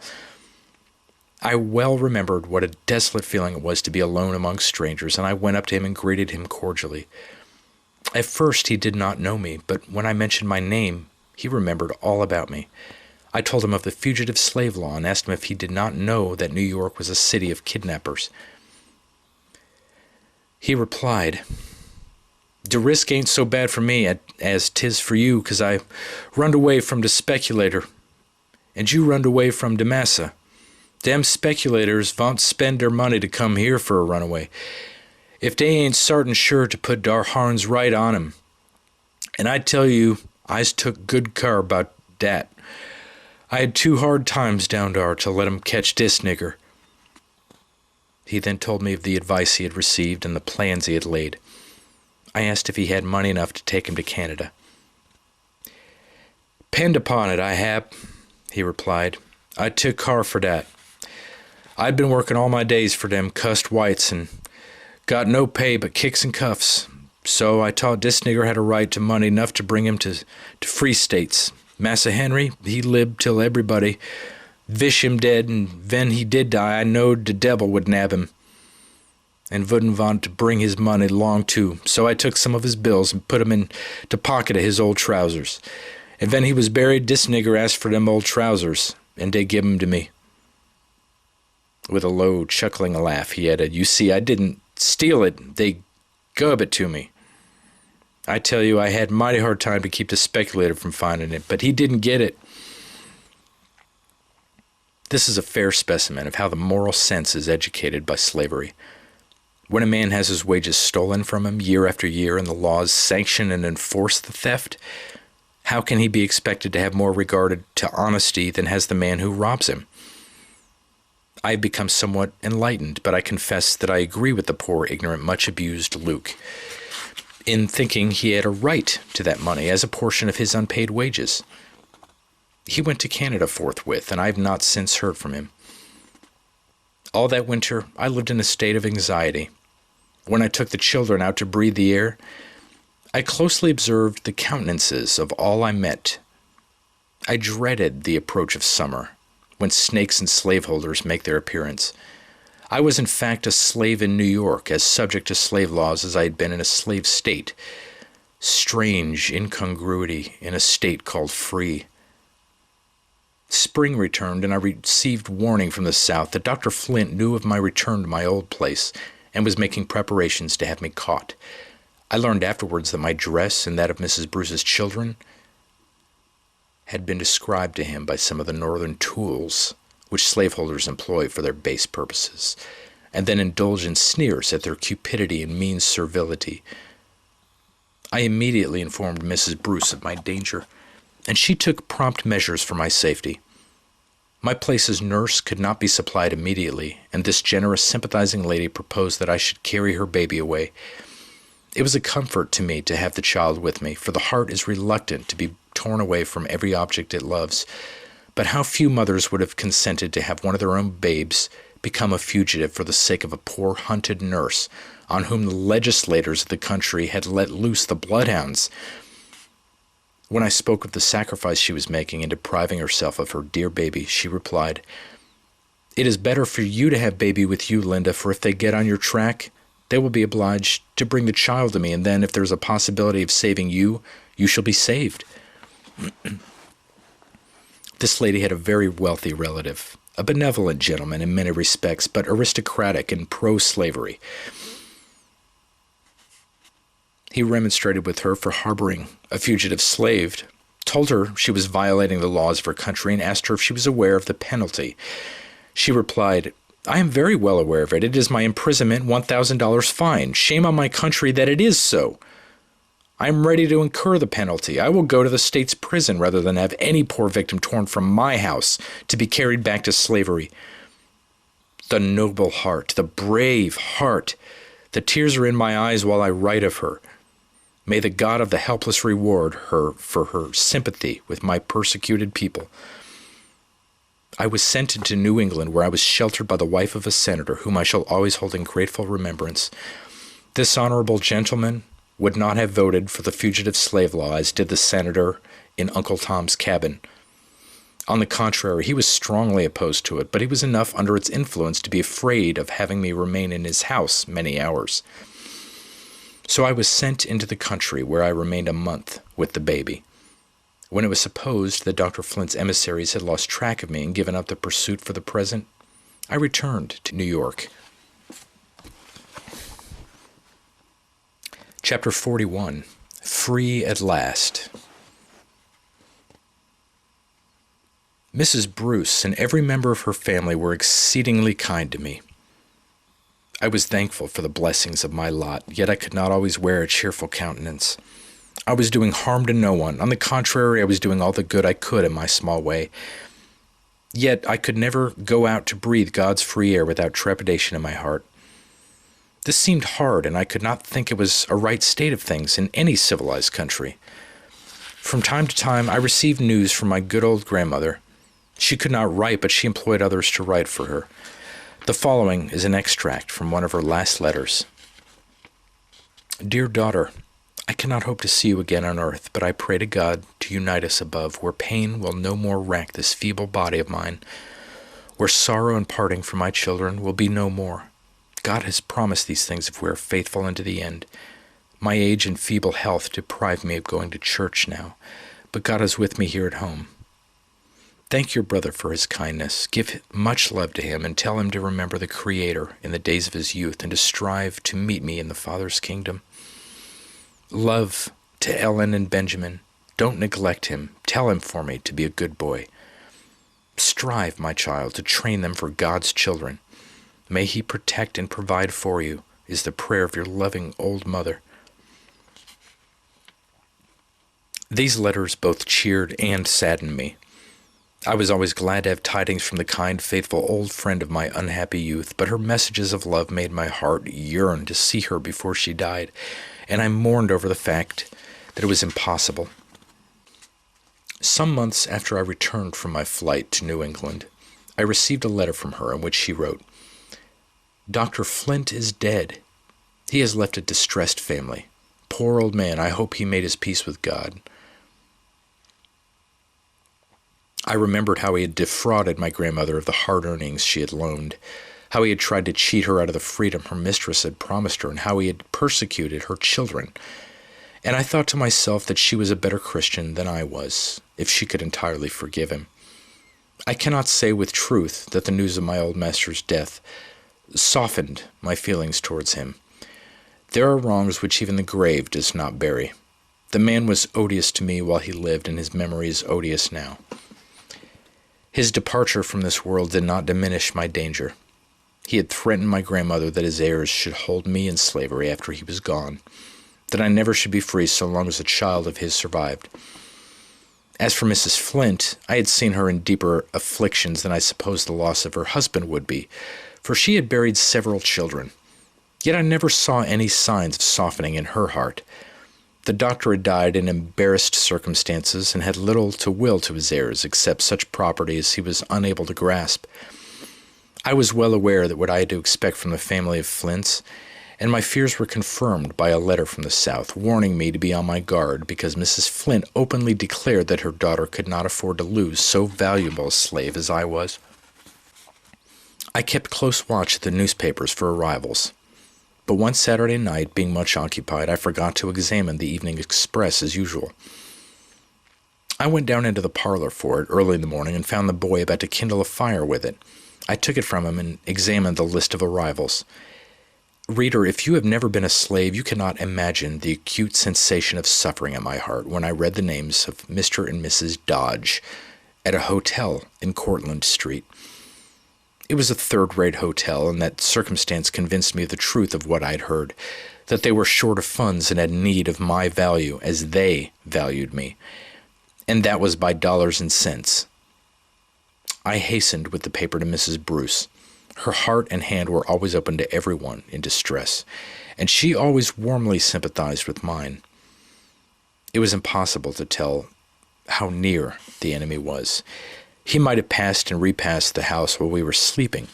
I well remembered what a desolate feeling it was to be alone among strangers, and I went up to him and greeted him cordially. At first he did not know me, but when I mentioned my name, he remembered all about me. I told him of the fugitive slave law and asked him if he did not know that New York was a city of kidnappers. He replied The risk ain't so bad for me as 'tis for you, 'cause I runned away from the speculator, and you runned away from the massa. Them speculators vont spend their money to come here for a runaway, if they ain't sartin sure to put dar harns right on 'em. And I tell you, I's took good care about dat. I had 2 hard times down dar to let 'em catch dis nigger." He then told me of the advice he had received and the plans he had laid. I asked if he had money enough to take him to Canada. "'Pend upon it, I hab," he replied. "I took car for dat. I'd been working all my days for them cussed whites and got no pay but kicks and cuffs. So I taught dis nigger had a right to money enough to bring him to free states. Massa Henry, he lived till everybody vish him dead, and ven he did die, I knowed de devil would nab him, and wouldn't want to bring his money long too. So I took some of his bills and put 'em in the pocket of his old trousers. And ven he was buried, dis nigger asked for them old trousers, and they give 'em to me." With a low, chuckling laugh, he added, "You see, I didn't steal it. They gub it to me. I tell you, I had mighty hard time to keep the speculator from finding it, but he didn't get it." This is a fair specimen of how the moral sense is educated by slavery. When a man has his wages stolen from him year after year and the laws sanction and enforce the theft, how can he be expected to have more regard to honesty than has the man who robs him? I have become somewhat enlightened, but I confess that I agree with the poor, ignorant, much-abused Luke in thinking he had a right to that money as a portion of his unpaid wages. He went to Canada forthwith, and I have not since heard from him. All that winter, I lived in a state of anxiety. When I took the children out to breathe the air, I closely observed the countenances of all I met. I dreaded the approach of summer, when snakes and slaveholders make their appearance. I was in fact a slave in New York, as subject to slave laws as I had been in a slave state. Strange incongruity in a state called free. Spring returned, and I received warning from the South that Dr. Flint knew of my return to my old place and was making preparations to have me caught. I learned afterwards that my dress and that of Mrs. Bruce's children had been described to him by some of the northern tools which slaveholders employ for their base purposes, and then indulge in sneers at their cupidity and mean servility. I immediately informed Mrs. Bruce of my danger, and she took prompt measures for my safety. My place as nurse could not be supplied immediately, and this generous, sympathizing lady proposed that I should carry her baby away. It was a comfort to me to have the child with me, for the heart is reluctant to be torn away from every object it loves. But how few mothers would have consented to have one of their own babes become a fugitive for the sake of a poor hunted nurse on whom the legislators of the country had let loose the bloodhounds. When I spoke of the sacrifice she was making in depriving herself of her dear baby, she replied, "It is better for you to have baby with you, Linda, for if they get on your track, they will be obliged to bring the child to me, and then if there is a possibility of saving you, you shall be saved." This lady had a very wealthy relative, a benevolent gentleman in many respects, but aristocratic and pro-slavery. He remonstrated with her for harboring a fugitive slave, told her she was violating the laws of her country, and asked her if she was aware of the penalty. She replied, "I am very well aware of it. It is my imprisonment, $1,000 fine. Shame on my country that it is so. I am ready to incur the penalty. I will go to the state's prison rather than have any poor victim torn from my house to be carried back to slavery." The noble heart, the brave heart. The tears are in my eyes while I write of her. May the God of the helpless reward her for her sympathy with my persecuted people. I was sent into New England, where I was sheltered by the wife of a senator, whom I shall always hold in grateful remembrance. This honorable gentleman would not have voted for the fugitive slave law, as did the senator in Uncle Tom's Cabin. On the contrary, he was strongly opposed to it, but he was enough under its influence to be afraid of having me remain in his house many hours. So I was sent into the country, where I remained a month with the baby. When it was supposed that Dr. Flint's emissaries had lost track of me and given up the pursuit for the present, I returned to New York. Chapter 41, Free at Last. Mrs. Bruce and every member of her family were exceedingly kind to me. I was thankful for the blessings of my lot, yet I could not always wear a cheerful countenance. I was doing harm to no one. On the contrary, I was doing all the good I could in my small way. Yet I could never go out to breathe God's free air without trepidation in my heart. This seemed hard, and I could not think it was a right state of things in any civilized country. From time to time, I received news from my good old grandmother. She could not write, but she employed others to write for her. The following is an extract from one of her last letters. Dear daughter, I cannot hope to see you again on earth, but I pray to God to unite us above, where pain will no more rack this feeble body of mine, where sorrow and parting from my children will be no more. God has promised these things if we are faithful unto the end. My age and feeble health deprive me of going to church now, but God is with me here at home. Thank your brother for his kindness. Give much love to him, and tell him to remember the Creator in the days of his youth, and to strive to meet me in the Father's kingdom. Love to Ellen and Benjamin. Don't neglect him. Tell him for me to be a good boy. Strive, my child, to train them for God's children. May he protect and provide for you, is the prayer of your loving old mother. These letters both cheered and saddened me. I was always glad to have tidings from the kind, faithful old friend of my unhappy youth, but her messages of love made my heart yearn to see her before she died, and I mourned over the fact that it was impossible. Some months after I returned from my flight to New England, I received a letter from her in which she wrote, Dr. Flint is dead. He has left a distressed family. Poor old man, I hope he made his peace with God. I remembered how he had defrauded my grandmother of the hard earnings she had loaned, how he had tried to cheat her out of the freedom her mistress had promised her, and how he had persecuted her children. And I thought to myself that she was a better Christian than I was, if she could entirely forgive him. I cannot say with truth that the news of my old master's death softened my feelings towards him. There are wrongs which even the grave does not bury. The man was odious to me while he lived, and his memory is odious now. His departure from this world did not diminish my danger. He had threatened my grandmother that his heirs should hold me in slavery after he was gone, that I never should be free so long as a child of his survived. As for Mrs. Flint, I had seen her in deeper afflictions than I supposed the loss of her husband would be, for she had buried several children. Yet I never saw any signs of softening in her heart. The doctor had died in embarrassed circumstances and had little to will to his heirs except such property as he was unable to grasp. I was well aware that what I had to expect from the family of Flints, and my fears were confirmed by a letter from the South warning me to be on my guard because Mrs. Flint openly declared that her daughter could not afford to lose so valuable a slave as I was. I kept close watch at the newspapers for arrivals. But one Saturday night, being much occupied, I forgot to examine the Evening Express as usual. I went down into the parlor for it early in the morning and found the boy about to kindle a fire with it. I took it from him and examined the list of arrivals. Reader, if you have never been a slave, you cannot imagine the acute sensation of suffering at my heart when I read the names of Mr. and Mrs. Dodge at a hotel in Cortlandt Street. It was a third-rate hotel, and that circumstance convinced me of the truth of what I had heard, that they were short of funds and had need of my value as they valued me, and that was by dollars and cents. I hastened with the paper to Mrs. Bruce. Her heart and hand were always open to everyone in distress, and she always warmly sympathized with mine. It was impossible to tell how near the enemy was. He might have passed and repassed the house while we were sleeping.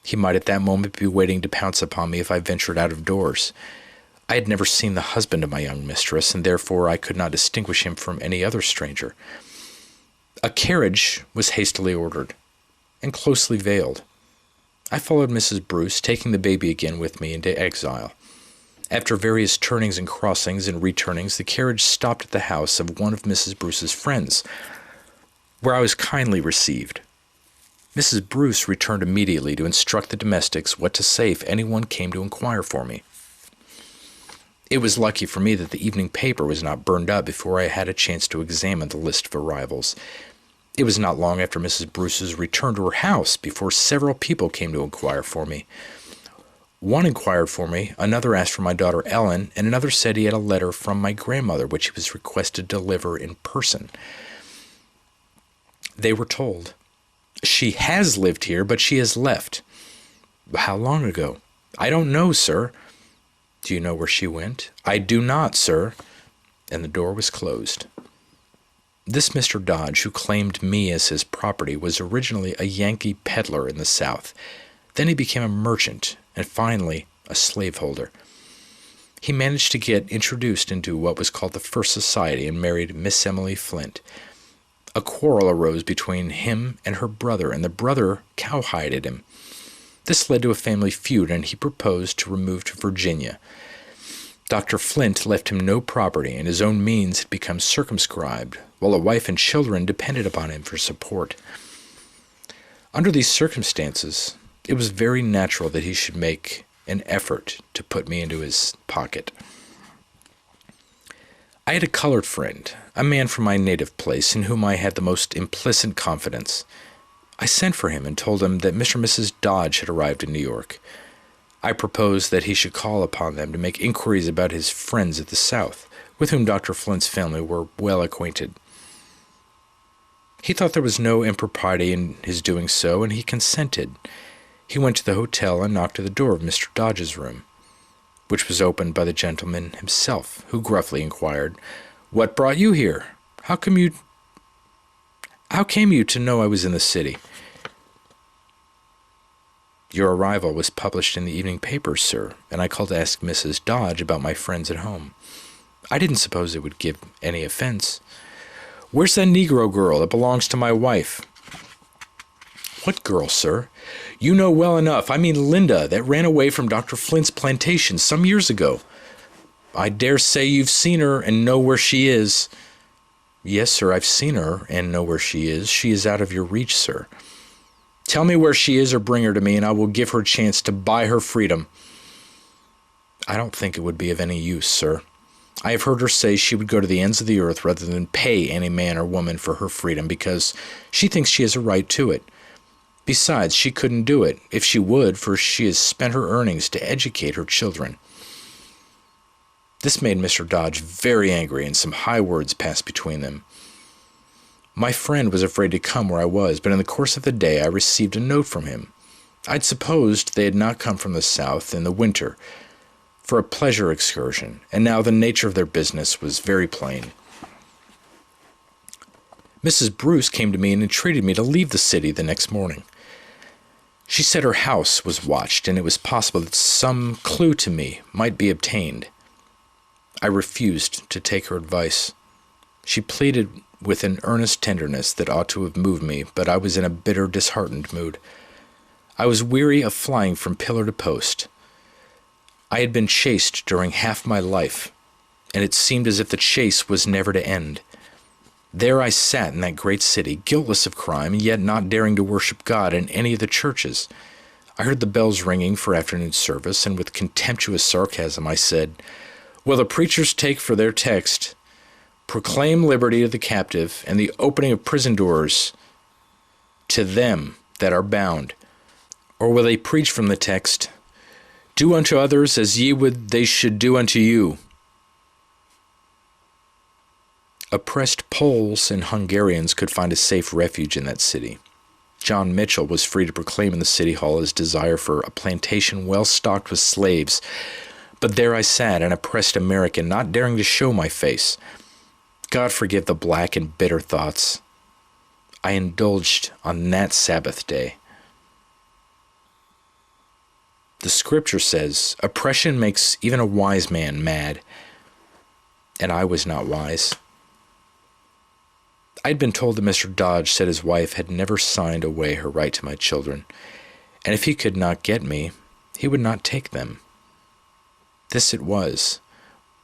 He might at that moment be waiting to pounce upon me if I ventured out of doors. I had never seen the husband of my young mistress, and therefore I could not distinguish him from any other stranger. A carriage was hastily ordered, and closely veiled. I followed Mrs. Bruce, taking the baby again with me into exile. After various turnings and crossings and returnings, the carriage stopped at the house of one of Mrs. Bruce's friends, where I was kindly received. Mrs. Bruce returned immediately to instruct the domestics what to say if anyone came to inquire for me. It was lucky for me that the evening paper was not burned up before I had a chance to examine the list of arrivals. It was not long after Mrs. Bruce's return to her house before several people came to inquire for me. One inquired for me, another asked for my daughter Ellen, and another said he had a letter from my grandmother which he was requested to deliver in person. They were told, "She has lived here, but she has left." "How long ago?" "I don't know, sir." "Do you know where she went?" "I do not, sir." And the door was closed. This Mr. Dodge, who claimed me as his property, was originally a Yankee peddler in the South. Then he became a merchant, and finally a slaveholder. He managed to get introduced into what was called the First Society and married Miss Emily Flint. A quarrel arose between him and her brother, and the brother cowhided him. This led to a family feud, and he proposed to remove to Virginia. Dr. Flint left him no property, and his own means had become circumscribed, while a wife and children depended upon him for support. Under these circumstances, it was very natural that he should make an effort to put me into his pocket. I had a colored friend, a man from my native place, in whom I had the most implicit confidence. I sent for him and told him that Mr. and Mrs. Dodge had arrived in New York. I proposed that he should call upon them to make inquiries about his friends at the South, with whom Dr. Flint's family were well acquainted. He thought there was no impropriety in his doing so, and he consented. He went to the hotel and knocked at the door of Mr. Dodge's room, which was opened by the gentleman himself, who gruffly inquired, "What brought you here? How came you to know I was in the city?" "Your arrival was published in the evening papers, sir, and I called to ask Mrs. Dodge about my friends at home. I didn't suppose it would give any offense." "Where's that Negro girl that belongs to my wife?" "What girl, sir?" "You know well enough. I mean Linda, that ran away from Dr. Flint's plantation some years ago." "I dare say you've seen her and know where she is." "Yes, sir, I've seen her and know where she is. She is out of your reach, sir." "Tell me where she is or bring her to me, and I will give her a chance to buy her freedom." "I don't think it would be of any use, sir. I have heard her say she would go to the ends of the earth rather than pay any man or woman for her freedom because she thinks she has a right to it. Besides, she couldn't do it, if she would, for she has spent her earnings to educate her children." This made Mr. Dodge very angry, and some high words passed between them. My friend was afraid to come where I was, but in the course of the day I received a note from him. I'd supposed they had not come from the South in the winter for a pleasure excursion, and now the nature of their business was very plain. Mrs. Bruce came to me and entreated me to leave the city the next morning. She said her house was watched, and it was possible that some clue to me might be obtained. I refused to take her advice. She pleaded with an earnest tenderness that ought to have moved me, but I was in a bitter, disheartened mood. I was weary of flying from pillar to post. I had been chased during half my life, and it seemed as if the chase was never to end. There I sat in that great city, guiltless of crime, and yet not daring to worship God in any of the churches. I heard the bells ringing for afternoon service, and with contemptuous sarcasm I said, "Will the preachers take for their text, 'Proclaim liberty to the captive and the opening of prison doors to them that are bound'? Or will they preach from the text, 'Do unto others as ye would they should do unto you'?" Oppressed Poles and Hungarians could find a safe refuge in that city. John Mitchell was free to proclaim in the city hall his desire for a plantation well stocked with slaves. But there I sat, an oppressed American, not daring to show my face. God forgive the black and bitter thoughts I indulged on that Sabbath day. The scripture says, "Oppression makes even a wise man mad." And I was not wise. I'd been told that Mr. Dodge said his wife had never signed away her right to my children, and if he could not get me, he would not take them. This it was,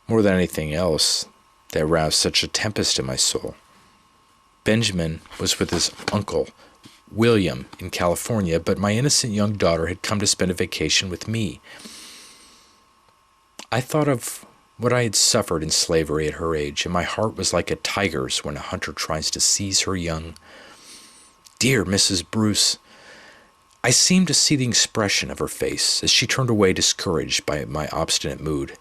more than anything else, that roused such a tempest in my soul. Benjamin was with his uncle, William, in California, but my innocent young daughter had come to spend a vacation with me. I thought of what I had suffered in slavery at her age, and my heart was like a tiger's when a hunter tries to seize her young. Dear Mrs. Bruce, I seemed to see the expression of her face as she turned away discouraged by my obstinate mood.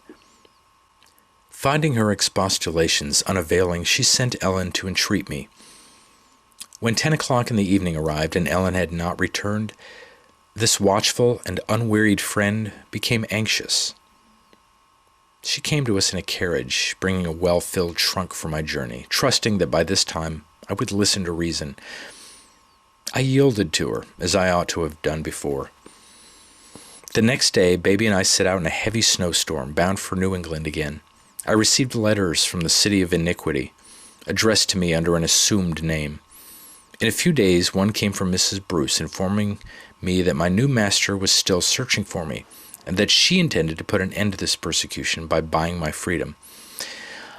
Finding her expostulations unavailing, she sent Ellen to entreat me. When 10 o'clock in the evening arrived and Ellen had not returned, this watchful and unwearied friend became anxious. She came to us in a carriage, bringing a well-filled trunk for my journey, trusting that by this time I would listen to reason. I yielded to her, as I ought to have done before. The next day, Baby and I set out in a heavy snowstorm, bound for New England again. I received letters from the City of Iniquity, addressed to me under an assumed name. In a few days, one came from Mrs. Bruce, informing me that my new master was still searching for me, and that she intended to put an end to this persecution by buying my freedom.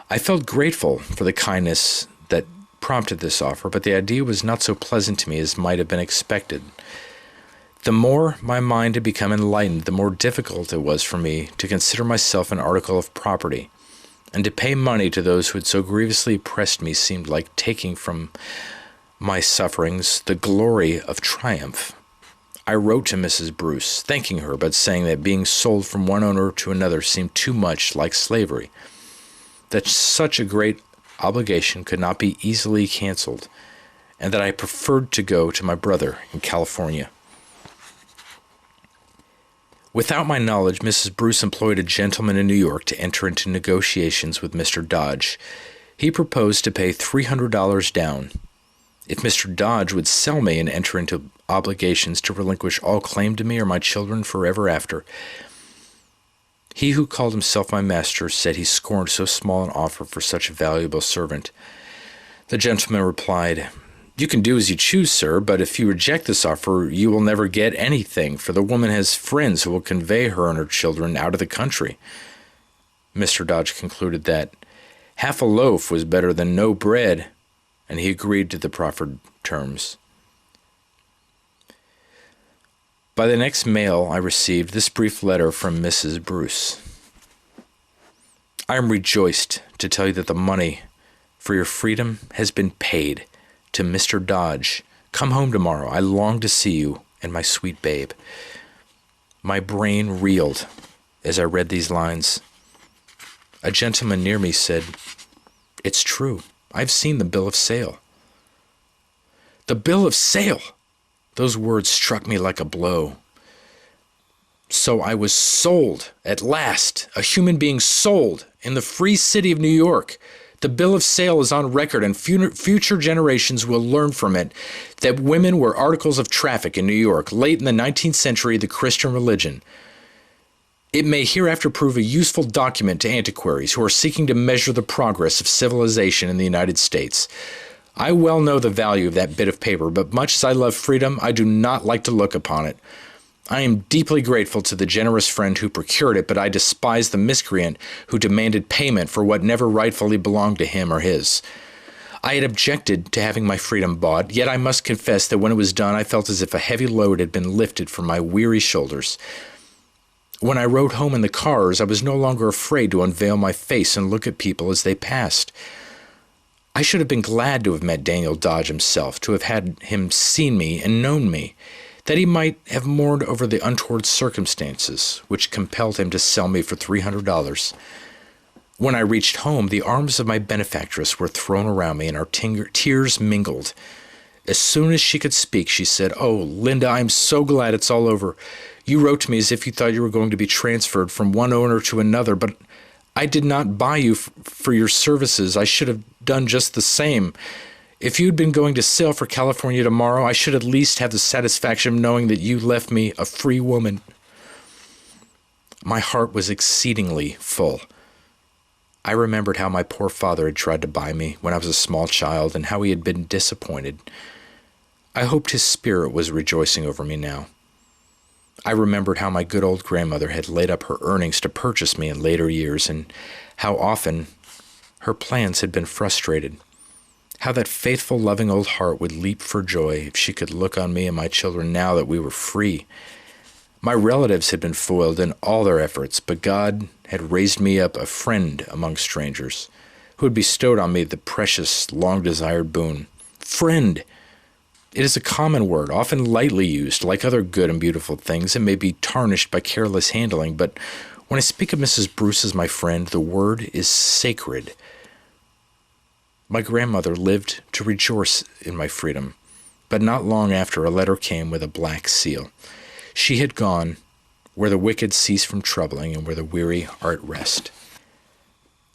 I felt grateful for the kindness that prompted this offer, but the idea was not so pleasant to me as might have been expected. The more my mind had become enlightened, the more difficult it was for me to consider myself an article of property, and to pay money to those who had so grievously oppressed me seemed like taking from my sufferings the glory of triumph. I wrote to Mrs. Bruce, thanking her, but saying that being sold from one owner to another seemed too much like slavery, that such a great obligation could not be easily canceled, and that I preferred to go to my brother in California. Without my knowledge, Mrs. Bruce employed a gentleman in New York to enter into negotiations with Mr. Dodge. He proposed to pay $300 down. If Mr. Dodge would sell me and enter into obligations to relinquish all claim to me or my children forever after. He who called himself my master said he scorned so small an offer for such a valuable servant. The gentleman replied, "You can do as you choose, sir, but if you reject this offer, you will never get anything, for the woman has friends who will convey her and her children out of the country." Mr. Dodge concluded that half a loaf was better than no bread, and he agreed to the proffered terms. By the next mail I received this brief letter from Mrs. Bruce. "I am rejoiced to tell you that the money for your freedom has been paid to Mr. Dodge. Come home tomorrow. I long to see you and my sweet babe." My brain reeled as I read these lines. A gentleman near me said, "It's true. I've seen the bill of sale." The bill of sale! Those words struck me like a blow. So I was sold, at last, a human being sold in the free city of New York. The bill of sale is on record, and future generations will learn from it that women were articles of traffic in New York, late in the 19th century, the Christian religion. It may hereafter prove a useful document to antiquaries who are seeking to measure the progress of civilization in the United States. I well know the value of that bit of paper, but much as I love freedom, I do not like to look upon it. I am deeply grateful to the generous friend who procured it, but I despise the miscreant who demanded payment for what never rightfully belonged to him or his. I had objected to having my freedom bought, yet I must confess that when it was done, I felt as if a heavy load had been lifted from my weary shoulders. When I rode home in the cars, I was no longer afraid to unveil my face and look at people as they passed. I should have been glad to have met Daniel Dodge himself, to have had him seen me and known me, that he might have mourned over the untoward circumstances which compelled him to sell me for $300. When I reached home, the arms of my benefactress were thrown around me, and our tears mingled. As soon as she could speak, she said, "Oh, Linda, I'm so glad it's all over. You wrote to me as if you thought you were going to be transferred from one owner to another, but I did not buy you for your services. I should have done just the same. If you had been going to sail for California tomorrow, I should at least have the satisfaction of knowing that you left me a free woman." My heart was exceedingly full. I remembered how my poor father had tried to buy me when I was a small child, and how he had been disappointed. I hoped his spirit was rejoicing over me now. I remembered how my good old grandmother had laid up her earnings to purchase me in later years, and how often her plans had been frustrated. How that faithful, loving old heart would leap for joy if she could look on me and my children now that we were free. My relatives had been foiled in all their efforts, but God had raised me up a friend among strangers, who had bestowed on me the precious, long-desired boon. Friend! It is a common word, often lightly used. Like other good and beautiful things, it may be tarnished by careless handling, but when I speak of Mrs. Bruce as my friend, the word is sacred. My grandmother lived to rejoice in my freedom, but not long after a letter came with a black seal. She had gone where the wicked cease from troubling and where the weary are at rest.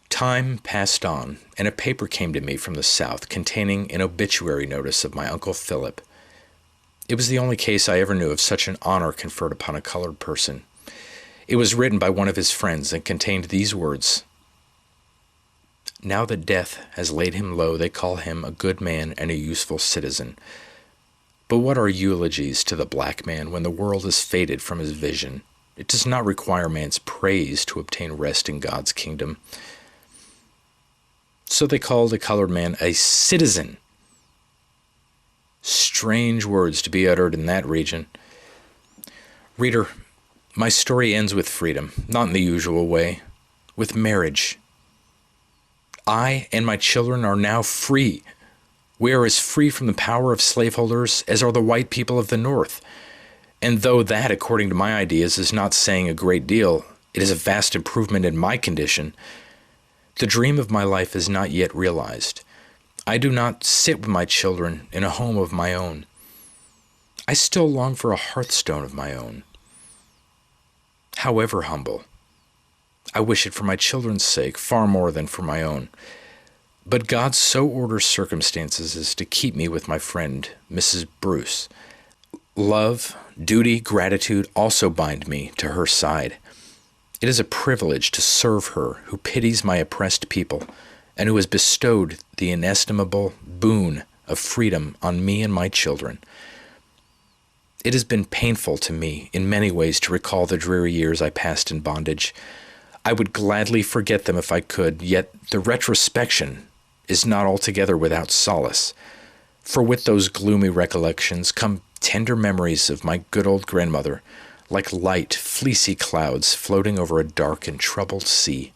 Time passed on, and a paper came to me from the South containing an obituary notice of my Uncle Philip. It was the only case I ever knew of such an honor conferred upon a colored person. It was written by one of his friends and contained these words: "Now that death has laid him low, they call him a good man and a useful citizen. But what are eulogies to the black man when the world is faded from his vision? It does not require man's praise to obtain rest in God's kingdom." So they called a colored man a citizen. Strange words to be uttered in that region. Reader, my story ends with freedom, not in the usual way, with marriage. I and my children are now free. We are as free from the power of slaveholders as are the white people of the North. And though that, according to my ideas, is not saying a great deal, it is a vast improvement in my condition. The dream of my life is not yet realized. I do not sit with my children in a home of my own. I still long for a hearthstone of my own. However humble, I wish it for my children's sake far more than for my own. But God so orders circumstances as to keep me with my friend, Mrs. Bruce. Love, duty, gratitude also bind me to her side. It is a privilege to serve her who pities my oppressed people and who has bestowed the inestimable boon of freedom on me and my children. It has been painful to me in many ways to recall the dreary years I passed in bondage. I would gladly forget them if I could, yet the retrospection is not altogether without solace. For with those gloomy recollections come tender memories of my good old grandmother, like light, fleecy clouds floating over a dark and troubled sea.